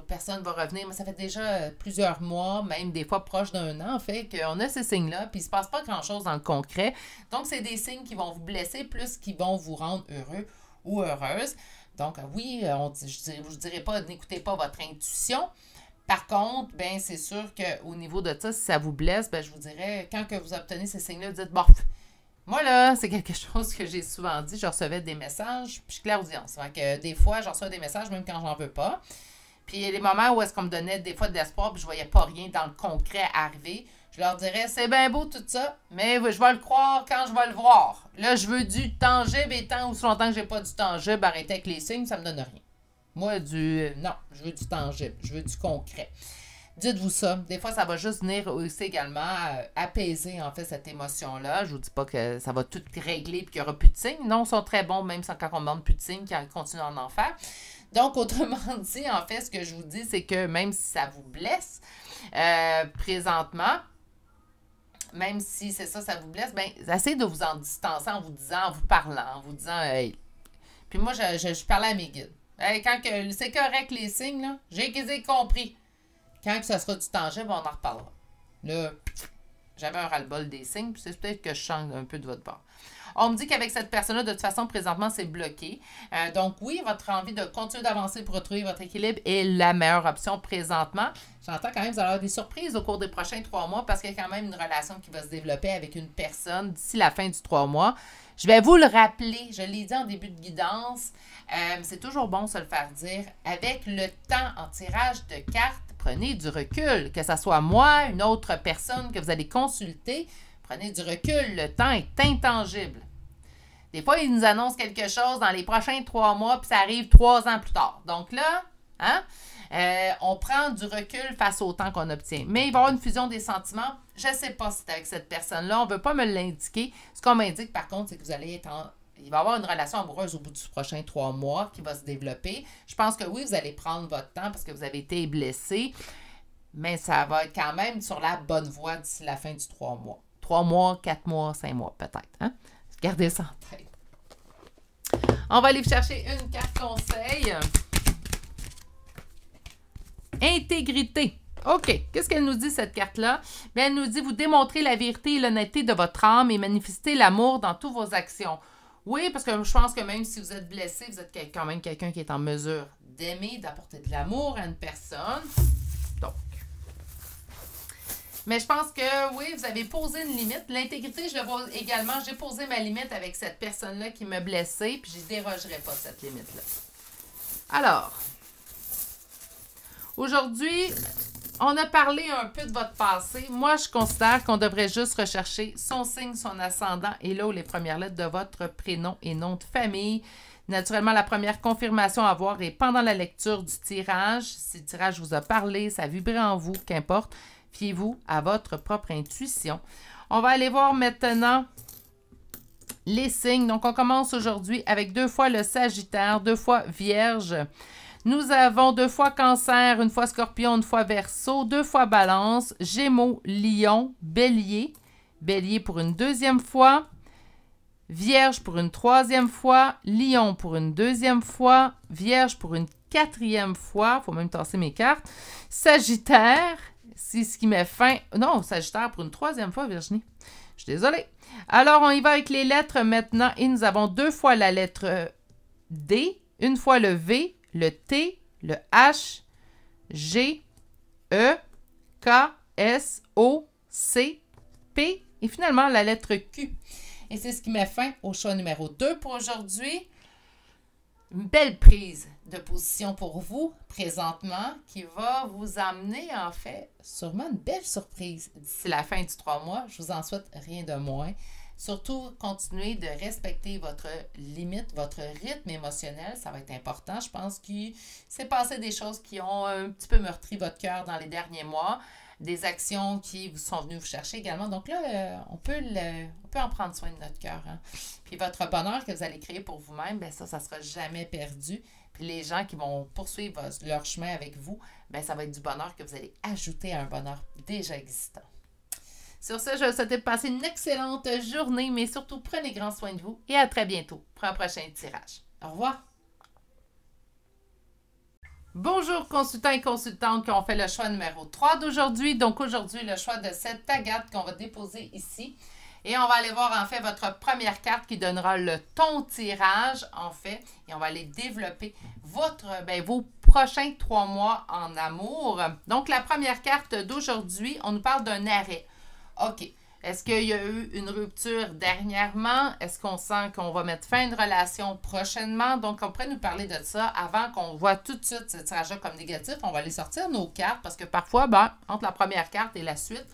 va revenir, mais ça fait déjà plusieurs mois, même des fois proche d'un an, en fait, qu'on a ces signes-là, puis il ne se passe pas grand-chose dans le concret. Donc, c'est des signes qui vont vous blesser plus qui vont vous rendre heureux ou heureuse. Donc, oui, je ne dirais pas, n'écoutez pas votre intuition. Par contre, ben c'est sûr qu'au niveau de ça, si ça vous blesse, ben je vous dirais, quand que vous obtenez ces signes-là, vous dites, bon, moi, là, c'est quelque chose que j'ai souvent dit. Je recevais des messages, puis je suis clairaudience. Donc, des fois, je reçois des messages même quand j'en veux pas. Puis, il y a des moments où est-ce qu'on me donnait des fois de l'espoir, puis je voyais pas rien dans le concret arriver. Je leur dirais, c'est bien beau tout ça, mais je vais le croire quand je vais le voir. Là, je veux du tangible et tant aussi longtemps que j'ai pas du tangible, arrêtez avec les signes, ça me donne rien. Moi, non, je veux du tangible, je veux du concret. Dites-vous ça. Des fois, ça va juste venir aussi également apaiser, en fait, cette émotion-là. Je vous dis pas que ça va tout régler et qu'il n'y aura plus de signes. Non, ils sont très bons, même sans quand on ne demande plus de signes, qu'ils continuent à en faire. Donc, autrement dit, en fait, ce que je vous dis, c'est que même si ça vous blesse, présentement, même si c'est ça, ça vous blesse, bien, essayez de vous en distancer en vous disant, en vous parlant, en vous disant, hey. Puis moi, je parlais à mes guides. Hey, quand c'est correct les signes, là, j'ai compris. Quand ça sera du tangible, on en reparlera. Là, j'avais un ras-le-bol des signes, puis c'est peut-être que je change un peu de votre part. On me dit qu'avec cette personne-là, de toute façon, présentement, c'est bloqué. Donc oui, votre envie de continuer d'avancer pour retrouver votre équilibre est la meilleure option présentement. J'entends quand même que vous allez avoir des surprises au cours des prochains 3 mois parce qu'il y a quand même une relation qui va se développer avec une personne d'ici la fin du 3 mois. Je vais vous le rappeler, je l'ai dit en début de guidance, c'est toujours bon de se le faire dire. Avec le temps en tirage de cartes, prenez du recul, que ce soit moi, une autre personne que vous allez consulter, prenez du recul, le temps est intangible. Des fois, ils nous annoncent quelque chose dans les prochains 3 mois, puis ça arrive 3 ans plus tard. Donc là, hein, On prend du recul face au temps qu'on obtient. Mais il va y avoir une fusion des sentiments. Je ne sais pas si c'est avec cette personne-là. On ne veut pas me l'indiquer. Ce qu'on m'indique, par contre, c'est que vous allez être il va y avoir une relation amoureuse au bout du prochain 3 mois qui va se développer. Je pense que oui, vous allez prendre votre temps parce que vous avez été blessé, mais ça va être quand même sur la bonne voie d'ici la fin du 3 mois. 3 mois, 4 mois, 5 mois peut-être. Hein? Gardez ça en tête. On va aller chercher une carte conseil. Intégrité. OK. Qu'est-ce qu'elle nous dit, cette carte-là? Bien, elle nous dit, vous démontrez la vérité et l'honnêteté de votre âme et manifestez l'amour dans toutes vos actions. Oui, parce que je pense que même si vous êtes blessé, vous êtes quand même quelqu'un qui est en mesure d'aimer, d'apporter de l'amour à une personne. Donc. Mais je pense que, oui, vous avez posé une limite. L'intégrité, je le vois également. J'ai posé ma limite avec cette personne-là qui m'a blessée, puis je ne dérogerai pas cette limite-là. Alors, aujourd'hui, on a parlé un peu de votre passé. Moi, je considère qu'on devrait juste rechercher son signe, son ascendant et là où les premières lettres de votre prénom et nom de famille. Naturellement, la première confirmation à avoir est pendant la lecture du tirage. Si le tirage vous a parlé, ça a vibré en vous, qu'importe, fiez-vous à votre propre intuition. On va aller voir maintenant les signes. Donc, on commence aujourd'hui avec 2 fois le Sagittaire, 2 fois Vierge. Nous avons 2 fois Cancer, 1 fois Scorpion, 1 fois Verseau, 2 fois Balance, Gémeaux, Lion, Bélier. Bélier pour une 2e fois. Vierge pour une 3e fois. Lion pour une 2e fois. Vierge pour une 4e fois. Il faut même tasser mes cartes. Sagittaire, c'est ce qui met fin. Non, Sagittaire pour une 3e fois, Virginie. Je suis désolée. Alors, on y va avec les lettres maintenant. Et nous avons 2 fois la lettre D, 1 fois le V, le T, le H, G, E, K, S, O, C, P et finalement la lettre Q. Et c'est ce qui met fin au choix numéro 2 pour aujourd'hui. Une belle prise de position pour vous présentement qui va vous amener en fait sûrement une belle surprise d'ici la fin du 3 mois. Je vous en souhaite rien de moins. Surtout, continuez de respecter votre limite, votre rythme émotionnel. Ça va être important. Je pense qu'il s'est passé des choses qui ont un petit peu meurtri votre cœur dans les derniers mois. Des actions qui vous sont venues vous chercher également. Donc là, on peut en prendre soin de notre cœur. Hein? Puis votre bonheur que vous allez créer pour vous-même, bien ça ne sera jamais perdu. Puis les gens qui vont poursuivre leur chemin avec vous, bien ça va être du bonheur que vous allez ajouter à un bonheur déjà existant. Sur ce, je vous souhaite de passer une excellente journée, mais surtout, prenez grand soin de vous et à très bientôt pour un prochain tirage. Au revoir! Bonjour consultants et consultantes qui ont fait le choix numéro 3 d'aujourd'hui. Donc aujourd'hui, le choix de cette agate qu'on va déposer ici. Et on va aller voir en fait votre première carte qui donnera le ton tirage en fait. Et on va aller développer vos prochains 3 mois en amour. Donc la première carte d'aujourd'hui, on nous parle d'un arrêt. OK. Est-ce qu'il y a eu une rupture dernièrement? Est-ce qu'on sent qu'on va mettre fin à une relation prochainement? Donc, on pourrait nous parler de ça avant qu'on voit tout de suite ce tirage-là comme négatif. On va aller sortir nos cartes parce que parfois, entre la première carte et la suite,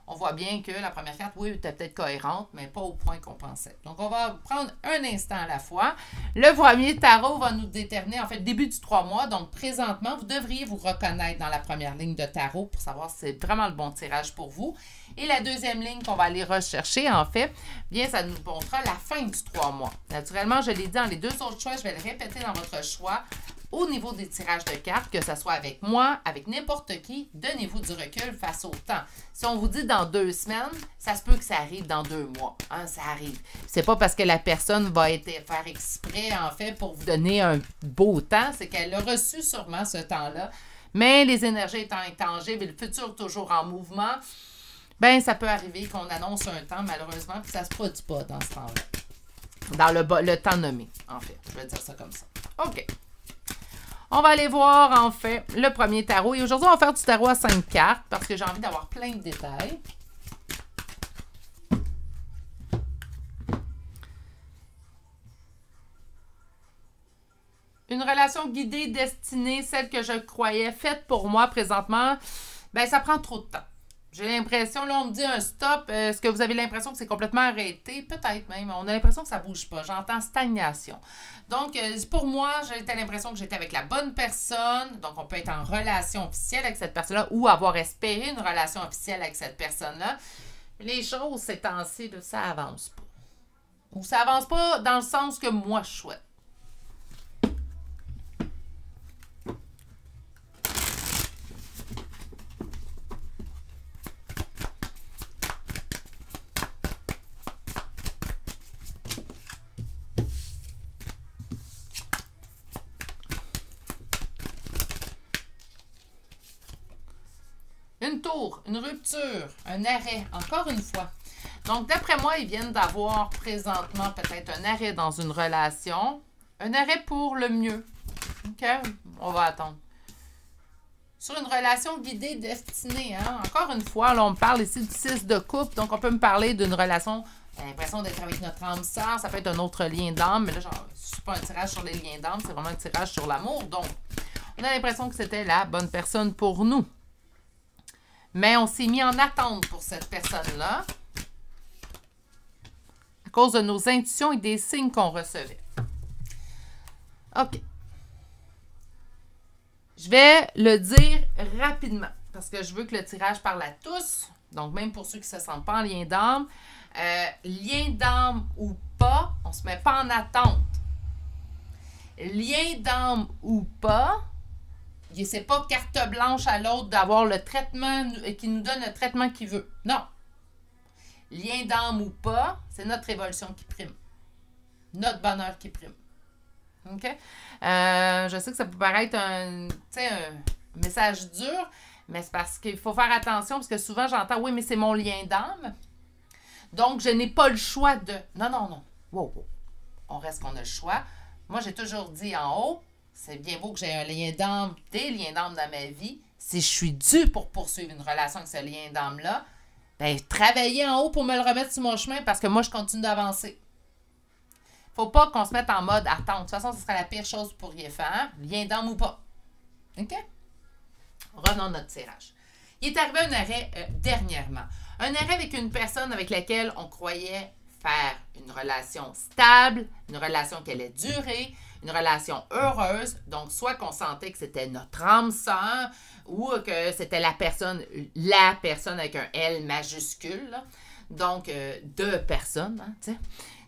on voit bien que la première carte, oui, était peut-être cohérente, mais pas au point qu'on pensait. Donc, on va prendre un instant à la fois. Le premier tarot va nous déterminer, en fait, le début du 3 mois. Donc, présentement, vous devriez vous reconnaître dans la première ligne de tarot pour savoir si c'est vraiment le bon tirage pour vous. Et la deuxième ligne qu'on va aller rechercher, en fait, bien, ça nous montrera la fin du 3 mois. Naturellement, je l'ai dit dans les 2 autres choix, je vais le répéter dans votre choix. Au niveau des tirages de cartes, que ce soit avec moi, avec n'importe qui, donnez-vous du recul face au temps. Si on vous dit dans 2 semaines, ça se peut que ça arrive dans 2 mois. Hein, ça arrive. C'est pas parce que la personne va faire exprès, en fait, pour vous donner un beau temps, c'est qu'elle a reçu sûrement ce temps-là. Mais les énergies étant intangibles et le futur toujours en mouvement, bien, ça peut arriver qu'on annonce un temps, malheureusement, puis ça ne se produit pas dans ce temps-là. Dans le temps nommé, en fait. Je vais dire ça comme ça. OK. On va aller voir, en fait, le premier tarot. Et aujourd'hui, on va faire du tarot à 5 cartes parce que j'ai envie d'avoir plein de détails. Une relation guidée, destinée, celle que je croyais faite pour moi présentement, bien, ça prend trop de temps. J'ai l'impression, là, on me dit un stop. Est-ce que vous avez l'impression que c'est complètement arrêté? Peut-être même. On a l'impression que ça ne bouge pas. J'entends stagnation. Donc, pour moi, j'ai l'impression que j'étais avec la bonne personne. Donc, on peut être en relation officielle avec cette personne-là ou avoir espéré une relation officielle avec cette personne-là. Les choses, ces temps-ci, ça avance pas. Ou ça avance pas dans le sens que moi, je souhaite. Une tour, une rupture, un arrêt, encore une fois. Donc, d'après moi, ils viennent d'avoir présentement peut-être un arrêt dans une relation. Un arrêt pour le mieux. OK? On va attendre. Sur une relation guidée, destinée. Hein? Encore une fois, là, on me parle ici du 6 de coupe. Donc, on peut me parler d'une relation, on a l'impression d'être avec notre âme sœur. Ça peut être un autre lien d'âme. Mais là, je ne suis pas un tirage sur les liens d'âme. C'est vraiment un tirage sur l'amour. Donc, on a l'impression que c'était la bonne personne pour nous. Mais on s'est mis en attente pour cette personne-là à cause de nos intuitions et des signes qu'on recevait. OK. Je vais le dire rapidement parce que je veux que le tirage parle à tous. Donc, même pour ceux qui ne se sentent pas en lien d'âme. Lien d'âme ou pas, on ne se met pas en attente. Lien d'âme ou pas, c'est pas carte blanche à l'autre d'avoir le traitement qui nous donne le traitement qu'il veut. Non. Lien d'âme ou pas, c'est notre évolution qui prime. Notre bonheur qui prime. OK? Je sais que ça peut paraître un message dur, mais c'est parce qu'il faut faire attention parce que souvent j'entends « Oui, mais c'est mon lien d'âme. Donc, je n'ai pas le choix de... » Non, non, non. Wow, wow. On reste qu'on a le choix. Moi, j'ai toujours dit en haut, c'est bien beau que j'ai un lien d'âme, des liens d'âme dans ma vie. Si je suis due pour poursuivre une relation avec ce lien d'âme-là, ben, travailler en haut pour me le remettre sur mon chemin parce que moi, je continue d'avancer. Faut pas qu'on se mette en mode attente. De toute façon, ce serait la pire chose que vous pourriez faire. Lien d'âme ou pas. OK? Revenons à notre tirage. Il est arrivé un arrêt dernièrement. Un arrêt avec une personne avec laquelle on croyait faire une relation stable, une relation qui allait durer, une relation heureuse. Donc, soit qu'on sentait que c'était notre âme sœur ou que c'était la personne avec un L majuscule. Là. Donc, deux personnes, hein, tu sais.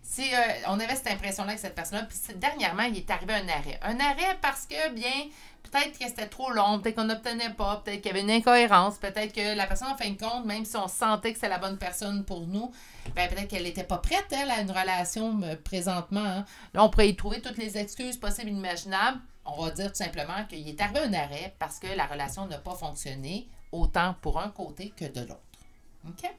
Si on avait cette impression-là avec cette personne-là, puis dernièrement, il est arrivé un arrêt. Un arrêt parce que, bien, peut-être que c'était trop long, peut-être qu'on n'obtenait pas, peut-être qu'il y avait une incohérence, peut-être que la personne, en fin de compte, même si on sentait que c'était la bonne personne pour nous, ben, peut-être qu'elle n'était pas prête, elle, à une relation présentement. Hein. Là, on pourrait y trouver toutes les excuses possibles et imaginables. On va dire tout simplement qu'il est arrivé un arrêt parce que la relation n'a pas fonctionné autant pour un côté que de l'autre. OK?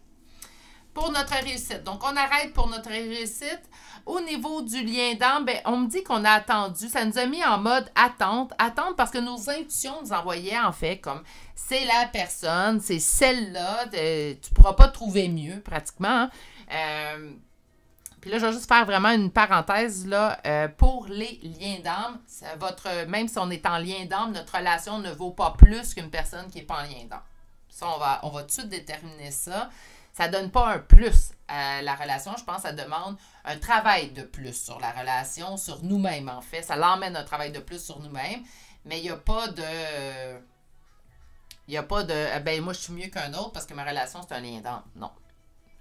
Pour notre réussite. Donc, on arrête pour notre réussite. Au niveau du lien d'âme, ben, on me dit qu'on a attendu. Ça nous a mis en mode attente. Attente parce que nos intuitions nous envoyaient en fait comme c'est la personne, c'est celle-là. Tu ne pourras pas trouver mieux pratiquement. Hein. Puis là, je vais juste faire vraiment une parenthèse là, pour les liens d'âme. Même si on est en lien d'âme, notre relation ne vaut pas plus qu'une personne qui n'est pas en lien d'âme. Ça, on va tout de suite déterminer ça. Ça ne donne pas un plus à la relation. Je pense que ça demande un travail de plus sur la relation, sur nous-mêmes, en fait. Ça l'emmène un travail de plus sur nous-mêmes, mais il n'y a pas de... ben moi, je suis mieux qu'un autre parce que ma relation, c'est un lien d'âme. Non.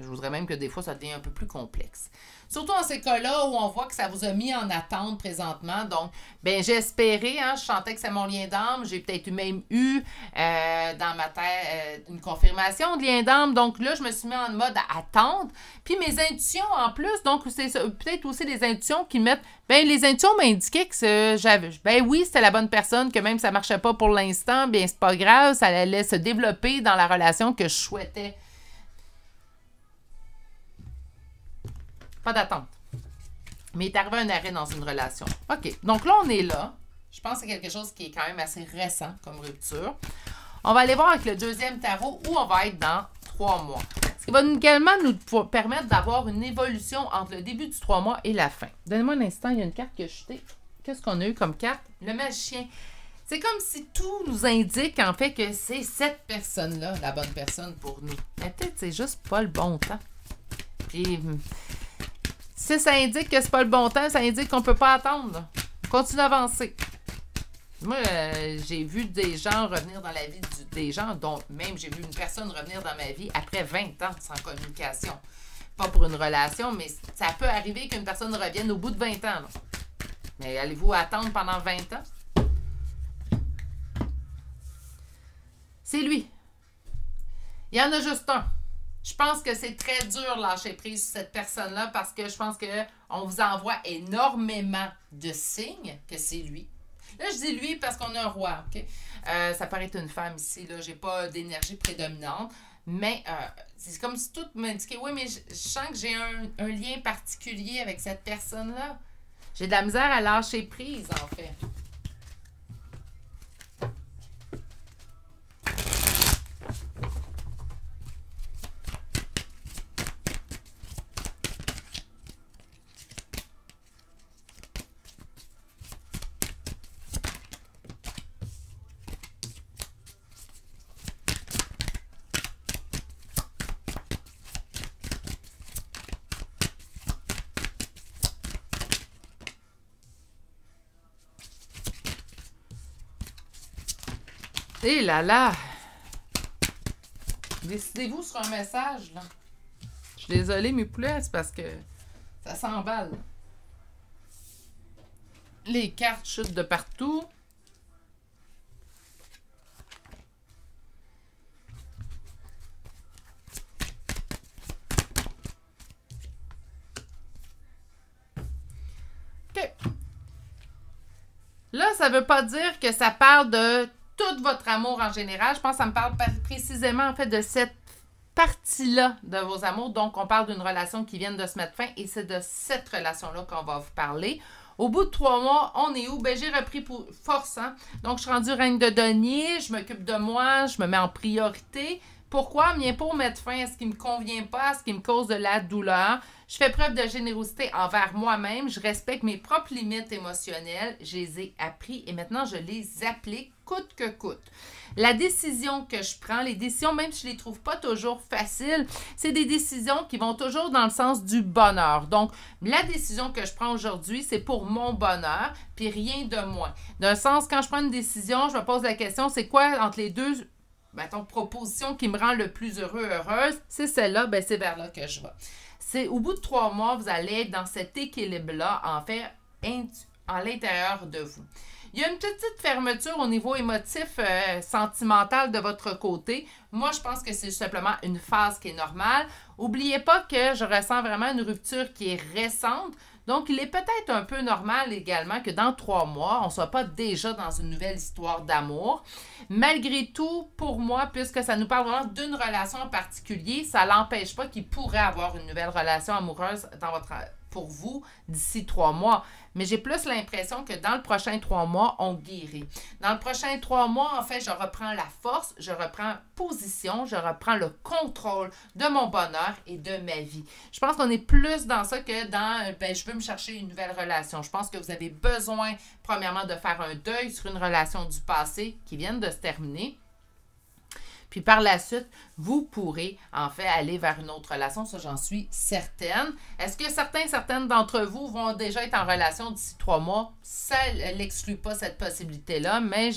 Je voudrais même que des fois, ça devient un peu plus complexe. Surtout dans ces cas-là où on voit que ça vous a mis en attente présentement. Donc, ben j'ai espéré, hein, je sentais que c'est mon lien d'âme. J'ai peut-être même eu dans ma tête une confirmation de lien d'âme. Donc là, je me suis mis en mode attente. Puis mes intuitions en plus, donc c'est peut-être aussi les intuitions qui mettent... Ben les intuitions m'indiquaient que ben oui, c'était la bonne personne, que même si ça ne marchait pas pour l'instant, bien c'est pas grave, ça allait se développer dans la relation que je souhaitais. Pas d'attente. Mais il est arrivé un arrêt dans une relation. OK. Donc là, on est là. Je pense que c'est quelque chose qui est quand même assez récent comme rupture. On va aller voir avec le deuxième tarot où on va être dans 3 mois. Ce qui va également nous permettre d'avoir une évolution entre le début du 3 mois et la fin. Donnez-moi un instant, il y a une carte que je jetée. Qu'est-ce qu'on a eu comme carte? Le magicien. C'est comme si tout nous indique, en fait, que c'est cette personne-là, la bonne personne pour nous. Mais peut-être c'est juste pas le bon temps. Puis, si ça indique que c'est pas le bon temps, ça indique qu'on peut pas attendre. Là. Continue à avancer. Moi, j'ai vu des gens revenir dans la vie des gens, dont même j'ai vu une personne revenir dans ma vie après 20 ans sans communication. Pas pour une relation, mais ça peut arriver qu'une personne revienne au bout de 20 ans. Là. Mais allez-vous attendre pendant 20 ans? C'est lui. Il y en a juste un. Je pense que c'est très dur de lâcher prise sur cette personne-là parce que je pense qu'on vous envoie énormément de signes que c'est lui. Là, je dis lui parce qu'on a un roi, OK? Ça paraît être une femme ici, là. J'ai pas d'énergie prédominante. Mais c'est comme si tout m'indiquait, oui, mais je sens que j'ai un lien particulier avec cette personne-là. J'ai de la misère à lâcher prise, en fait. Eh là là! Décidez-vous sur un message, là. Je suis désolée, mes poulets, c'est parce que ça s'emballe. Les cartes chutent de partout. OK. Là, ça veut pas dire que ça parle de tout votre amour en général. Je pense que ça me parle précisément, en fait, de cette partie-là de vos amours. Donc, on parle d'une relation qui vient de se mettre fin et c'est de cette relation-là qu'on va vous parler. Au bout de 3 mois, on est où? Ben, j'ai repris pour force. Hein? Donc, je suis rendue reine de denier, je m'occupe de moi, je me mets en priorité. Pourquoi? Bien pour mettre fin à ce qui ne me convient pas, à ce qui me cause de la douleur. Je fais preuve de générosité envers moi-même. Je respecte mes propres limites émotionnelles. Je les ai appris et maintenant, je les applique coûte que coûte. La décision que je prends, les décisions, même si je ne les trouve pas toujours faciles, c'est des décisions qui vont toujours dans le sens du bonheur. Donc, la décision que je prends aujourd'hui, c'est pour mon bonheur, puis rien de moins. D'un sens, quand je prends une décision, je me pose la question, c'est quoi entre les deux propositions qui me rend le plus heureuse? C'est celle-là, ben c'est vers là que je vais. C'est au bout de 3 mois, vous allez être dans cet équilibre-là, en fait, à l'intérieur de vous. Il y a une petite fermeture au niveau émotif, sentimental de votre côté. Moi, je pense que c'est simplement une phase qui est normale. N'oubliez pas que je ressens vraiment une rupture qui est récente. Donc, il est peut-être un peu normal également que dans 3 mois, on ne soit pas déjà dans une nouvelle histoire d'amour. Malgré tout, pour moi, puisque ça nous parle vraiment d'une relation en particulier, ça ne l'empêche pas qu'il pourrait avoir une nouvelle relation amoureuse pour vous d'ici 3 mois. Mais j'ai plus l'impression que dans le prochain 3 mois, on guérit. Dans le prochain 3 mois, en fait, je reprends la force, je reprends position, je reprends le contrôle de mon bonheur et de ma vie. Je pense qu'on est plus dans ça que dans je veux me chercher une nouvelle relation. Je pense que vous avez besoin, premièrement, de faire un deuil sur une relation du passé qui vient de se terminer. Puis par la suite, vous pourrez en fait aller vers une autre relation. Ça, j'en suis certaine. Est-ce que certaines d'entre vous vont déjà être en relation d'ici 3 mois? Ça n'exclut pas cette possibilité-là, mais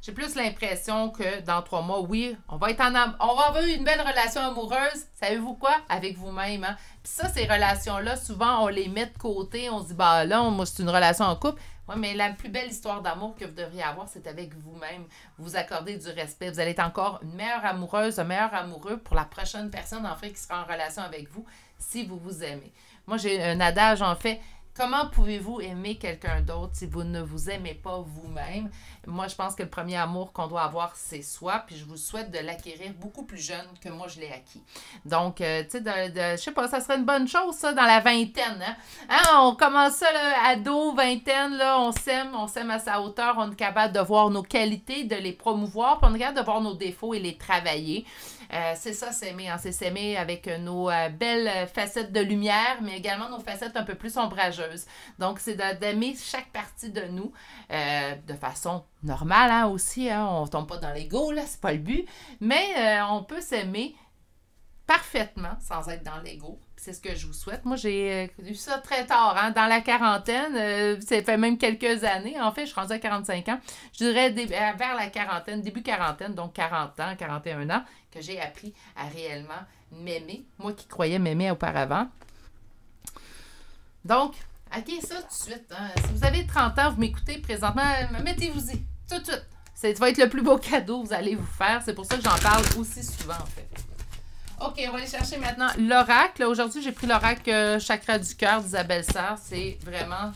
j'ai plus l'impression que dans 3 mois, oui, on va avoir une belle relation amoureuse. Savez-vous quoi? Avec vous-même. Hein? Puis ça, ces relations-là, souvent, on les met de côté. On se dit, bah là, moi, c'est une relation en couple. Oui, mais la plus belle histoire d'amour que vous devriez avoir, c'est avec vous-même. Vous accordez du respect. Vous allez être encore une meilleure amoureuse, un meilleur amoureux pour la prochaine personne, en fait, qui sera en relation avec vous, si vous vous aimez. Moi, j'ai un adage, en fait, comment pouvez-vous aimer quelqu'un d'autre si vous ne vous aimez pas vous-même? Moi, je pense que le premier amour qu'on doit avoir, c'est soi, puis je vous souhaite de l'acquérir beaucoup plus jeune que moi, je l'ai acquis. Donc, tu sais, je sais pas, ça serait une bonne chose, ça, dans la vingtaine, hein? On commence ça, là, ado, vingtaine, là, on s'aime à sa hauteur, on est capable de voir nos qualités, de les promouvoir, puis on est capable de voir nos défauts et les travailler. C'est ça, s'aimer. Hein? C'est s'aimer avec nos belles facettes de lumière, mais également nos facettes un peu plus ombrageuses. Donc, c'est d'aimer chaque partie de nous de façon normale hein, aussi. Hein? On ne tombe pas dans l'ego, là, c'est pas le but. Mais on peut s'aimer parfaitement sans être dans l'ego. C'est ce que je vous souhaite. Moi, j'ai eu ça très tard, hein, dans la quarantaine. Ça fait même quelques années. En fait, je suis rendue à 45 ans. Je dirais vers la quarantaine, début quarantaine, donc 40 ans, 41 ans, que j'ai appris à réellement m'aimer. Moi qui croyais m'aimer auparavant. Donc, acquez ça tout de suite. Hein. Si vous avez 30 ans, vous m'écoutez présentement, mettez-vous-y tout de suite. Ça va être le plus beau cadeau que vous allez vous faire. C'est pour ça que j'en parle aussi souvent, en fait. OK, on va aller chercher maintenant l'oracle. Aujourd'hui, j'ai pris l'oracle Chakra du cœur d'Isabelle Serre. C'est vraiment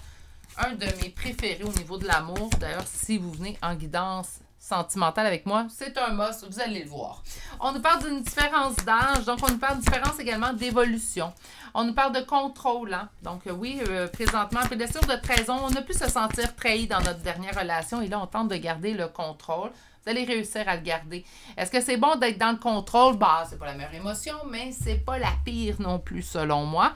un de mes préférés au niveau de l'amour. D'ailleurs, si vous venez en guidance sentimentale avec moi, c'est un must. Vous allez le voir. On nous parle d'une différence d'âge. Donc, on nous parle d'une différence également d'évolution. On nous parle de contrôle. Hein? Donc, oui, présentement, blessure de trahison, on a pu se sentir trahi dans notre dernière relation. Et là, on tente de garder le contrôle. Vous allez réussir à le garder. Est-ce que c'est bon d'être dans le contrôle? Bah, c'est pas la meilleure émotion, mais c'est pas la pire non plus, selon moi.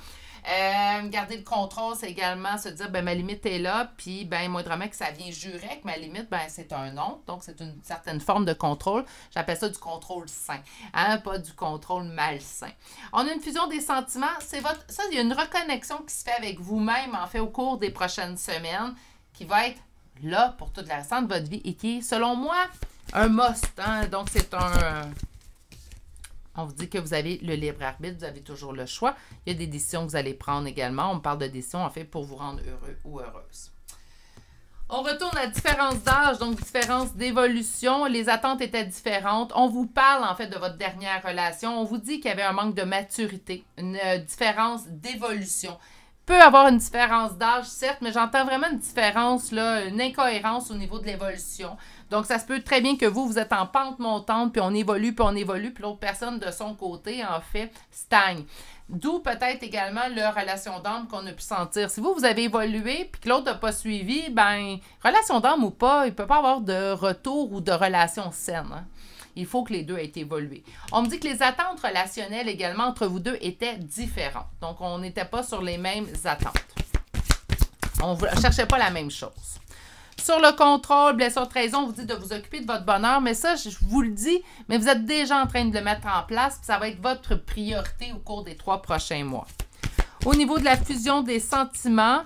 Garder le contrôle, c'est également se dire, ben ma limite est là, puis ben moindrement que ça vient jurer que ma limite, ben c'est un non. Donc, c'est une certaine forme de contrôle. J'appelle ça du contrôle sain, hein, pas du contrôle malsain. On a une fusion des sentiments. Ça, il y a une reconnexion qui se fait avec vous-même, en fait, au cours des prochaines semaines, qui va être là pour toute la restant de votre vie et qui est, selon moi, un must. Hein? Donc, c'est on vous dit que vous avez le libre arbitre, vous avez toujours le choix. Il y a des décisions que vous allez prendre également. On parle de décisions, en fait, pour vous rendre heureux ou heureuse. On retourne à différence d'âge, donc différence d'évolution. Les attentes étaient différentes. On vous parle, en fait, de votre dernière relation. On vous dit qu'il y avait un manque de maturité, une différence d'évolution. Peut avoir une différence d'âge, certes, mais j'entends vraiment une différence, là, une incohérence au niveau de l'évolution. Donc, ça se peut très bien que vous êtes en pente montante, puis on évolue, puis l'autre personne de son côté, en fait, stagne. D'où peut-être également leur relation d'âme qu'on a pu sentir. Si vous avez évolué, puis que l'autre n'a pas suivi, ben relation d'âme ou pas, il ne peut pas avoir de retour ou de relation saine. Hein? Il faut que les deux aient évolué. On me dit que les attentes relationnelles également entre vous deux étaient différentes. Donc, on n'était pas sur les mêmes attentes. On ne cherchait pas la même chose. Sur le contrôle, blessure, trahison, on vous dit de vous occuper de votre bonheur. Mais ça, je vous le dis, mais vous êtes déjà en train de le mettre en place. Puis ça va être votre priorité au cours des 3 prochains mois. Au niveau de la fusion des sentiments,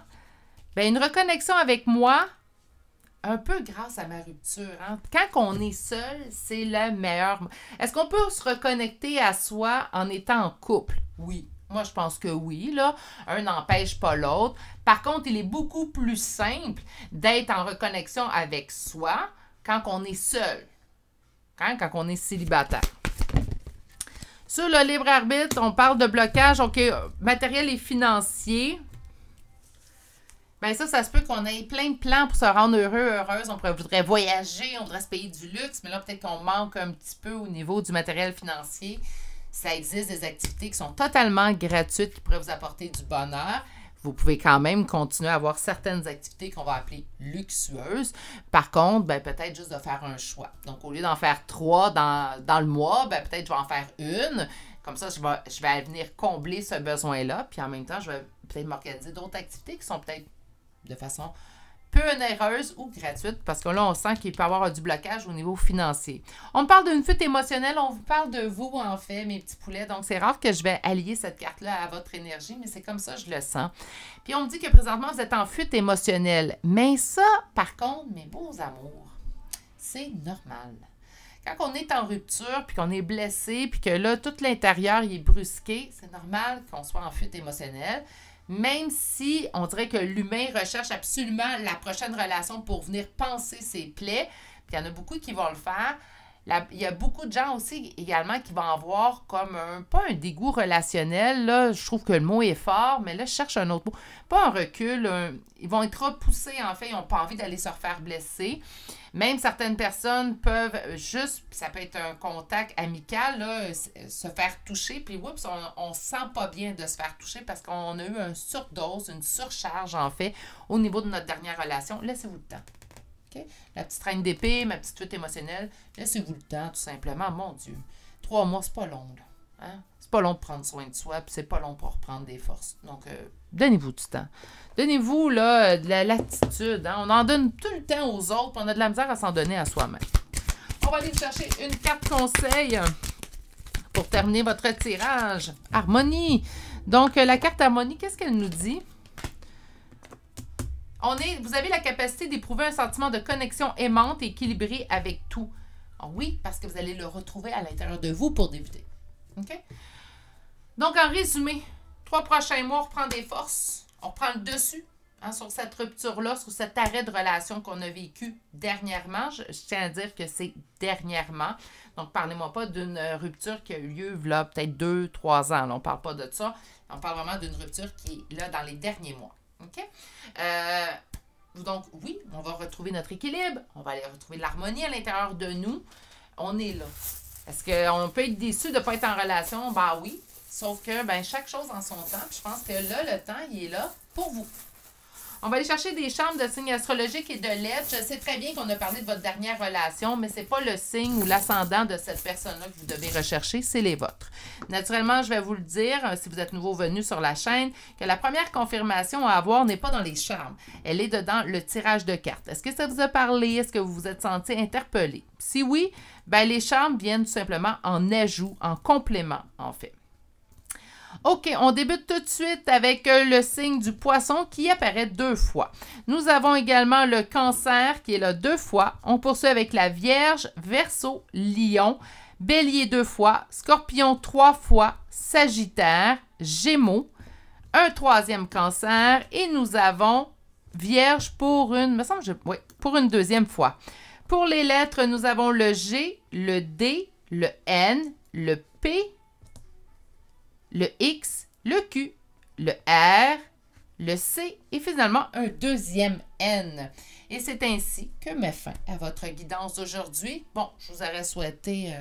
bien, une reconnexion avec moi, un peu grâce à ma rupture. Hein? Quand on est seul, c'est le meilleur. Est-ce qu'on peut se reconnecter à soi en étant en couple? Oui. Moi, je pense que oui. Là. Un n'empêche pas l'autre. Par contre, il est beaucoup plus simple d'être en reconnexion avec soi quand on est seul. Hein? Quand on est célibataire. Sur le libre arbitre, on parle de blocage. OK, matériel et financier. Bien, ça se peut qu'on ait plein de plans pour se rendre heureux, heureuse. On voudrait voyager, on voudrait se payer du luxe, mais là, peut-être qu'on manque un petit peu au niveau du matériel financier. Ça existe des activités qui sont totalement gratuites, qui pourraient vous apporter du bonheur. Vous pouvez quand même continuer à avoir certaines activités qu'on va appeler luxueuses. Par contre, ben, peut-être juste de faire un choix. Donc, au lieu d'en faire 3 dans le mois, ben, peut-être je vais en faire une. Comme ça, je vais venir combler ce besoin-là. Puis en même temps, je vais peut-être m'organiser d'autres activités qui sont peut-être de façon peu onéreuse ou gratuite, parce que là, on sent qu'il peut y avoir du blocage au niveau financier. On me parle d'une fuite émotionnelle, on vous parle de vous, en fait, mes petits poulets. Donc, c'est rare que je vais allier cette carte-là à votre énergie, mais c'est comme ça, je le sens. Puis, on me dit que présentement, vous êtes en fuite émotionnelle. Mais ça, par contre, mes beaux amours, c'est normal. Quand on est en rupture, puis qu'on est blessé, puis que là, tout l'intérieur il est brusqué, c'est normal qu'on soit en fuite émotionnelle. Même si on dirait que l'humain recherche absolument la prochaine relation pour venir panser ses plaies, puis il y en a beaucoup qui vont le faire. Il y a beaucoup de gens aussi également qui vont avoir comme pas un dégoût relationnel, là, je trouve que le mot est fort, mais là, je cherche un autre mot. Pas un recul, ils vont être repoussés, en fait, ils n'ont pas envie d'aller se refaire blesser. Même certaines personnes peuvent juste, ça peut être un contact amical, là, se faire toucher, puis oups, on ne se sent pas bien de se faire toucher parce qu'on a eu une surdose, une surcharge, en fait, au niveau de notre dernière relation. Laissez-vous le temps. Okay? La petite reine d'épée, ma petite fuite émotionnelle, laissez-vous le temps, tout simplement. Mon Dieu. 3 mois, c'est pas long, là. Hein? C'est pas long de prendre soin de soi, puis c'est pas long pour reprendre des forces. Donc, donnez-vous du temps. Donnez-vous, là, de la latitude. Hein? On en donne tout le temps aux autres, puis on a de la misère à s'en donner à soi-même. On va aller chercher une carte conseil pour terminer votre tirage. Harmonie. Donc, la carte Harmonie, qu'est-ce qu'elle nous dit? Vous avez la capacité d'éprouver un sentiment de connexion aimante et équilibrée avec tout. Alors oui, parce que vous allez le retrouver à l'intérieur de vous pour débuter. OK? Donc, en résumé, 3 prochains mois, on reprend des forces. On reprend le dessus sur cette rupture-là, sur cet arrêt de relation qu'on a vécu dernièrement. Je tiens à dire que c'est dernièrement. Donc, parlez-moi pas d'une rupture qui a eu lieu là peut-être 2-3 ans. Là, on ne parle pas de ça. On parle vraiment d'une rupture qui est là dans les derniers mois. OK? Donc, oui, on va retrouver notre équilibre. On va aller retrouver de l'harmonie à l'intérieur de nous. On est là. Est-ce qu'on peut être déçu de ne pas être en relation? Ben oui. Sauf que chaque chose en son temps. Puis je pense que là, le temps, il est là pour vous. On va aller chercher des charmes de signes astrologiques et de lettres. Je sais très bien qu'on a parlé de votre dernière relation, mais ce n'est pas le signe ou l'ascendant de cette personne-là que vous devez rechercher, c'est les vôtres. Naturellement, je vais vous le dire, si vous êtes nouveau venu sur la chaîne, que la première confirmation à avoir n'est pas dans les charmes. Elle est dedans le tirage de cartes. Est-ce que ça vous a parlé? Est-ce que vous vous êtes senti interpellé? Si oui, les charmes viennent tout simplement en ajout, en complément, en fait. OK, on débute tout de suite avec le signe du poisson qui apparaît 2 fois. Nous avons également le cancer qui est là 2 fois. On poursuit avec la Vierge, Verseau, Lion, Bélier 2 fois, Scorpion 3 fois, Sagittaire, Gémeaux, un 3e cancer et nous avons Vierge pour une 2e fois. Pour les lettres, nous avons le G, le D, le N, le P, le X, le Q, le R, le C et finalement un 2e N. Et c'est ainsi que met fin à votre guidance d'aujourd'hui. Bon, je vous aurais souhaité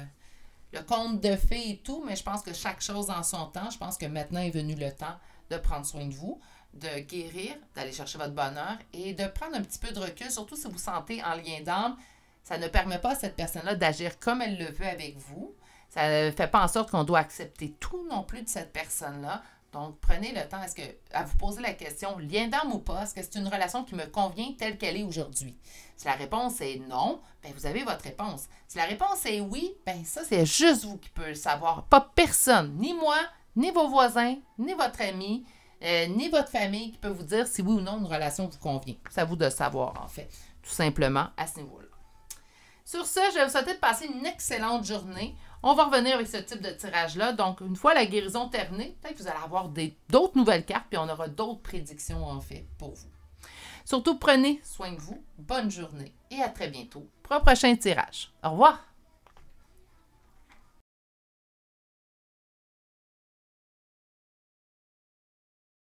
le conte de fées et tout, mais je pense que chaque chose en son temps. Je pense que maintenant est venu le temps de prendre soin de vous, de guérir, d'aller chercher votre bonheur et de prendre un petit peu de recul, surtout si vous vous sentez en lien d'âme. Ça ne permet pas à cette personne-là d'agir comme elle le veut avec vous. Ça ne fait pas en sorte qu'on doit accepter tout non plus de cette personne-là. Donc, prenez le temps à vous poser la question, lien d'âme ou pas, est-ce que c'est une relation qui me convient telle qu'elle est aujourd'hui? Si la réponse est non, vous avez votre réponse. Si la réponse est oui, ça, c'est juste vous qui pouvez le savoir. Pas personne, ni moi, ni vos voisins, ni votre ami, ni votre famille qui peut vous dire si oui ou non une relation vous convient. C'est à vous de savoir, en fait, tout simplement à ce niveau-là. Sur ce, je vais vous souhaiter de passer une excellente journée. On va revenir avec ce type de tirage-là. Donc, une fois la guérison terminée, peut-être que vous allez avoir d'autres nouvelles cartes, puis on aura d'autres prédictions, en fait, pour vous. Surtout, prenez soin de vous. Bonne journée et à très bientôt pour un prochain tirage. Au revoir!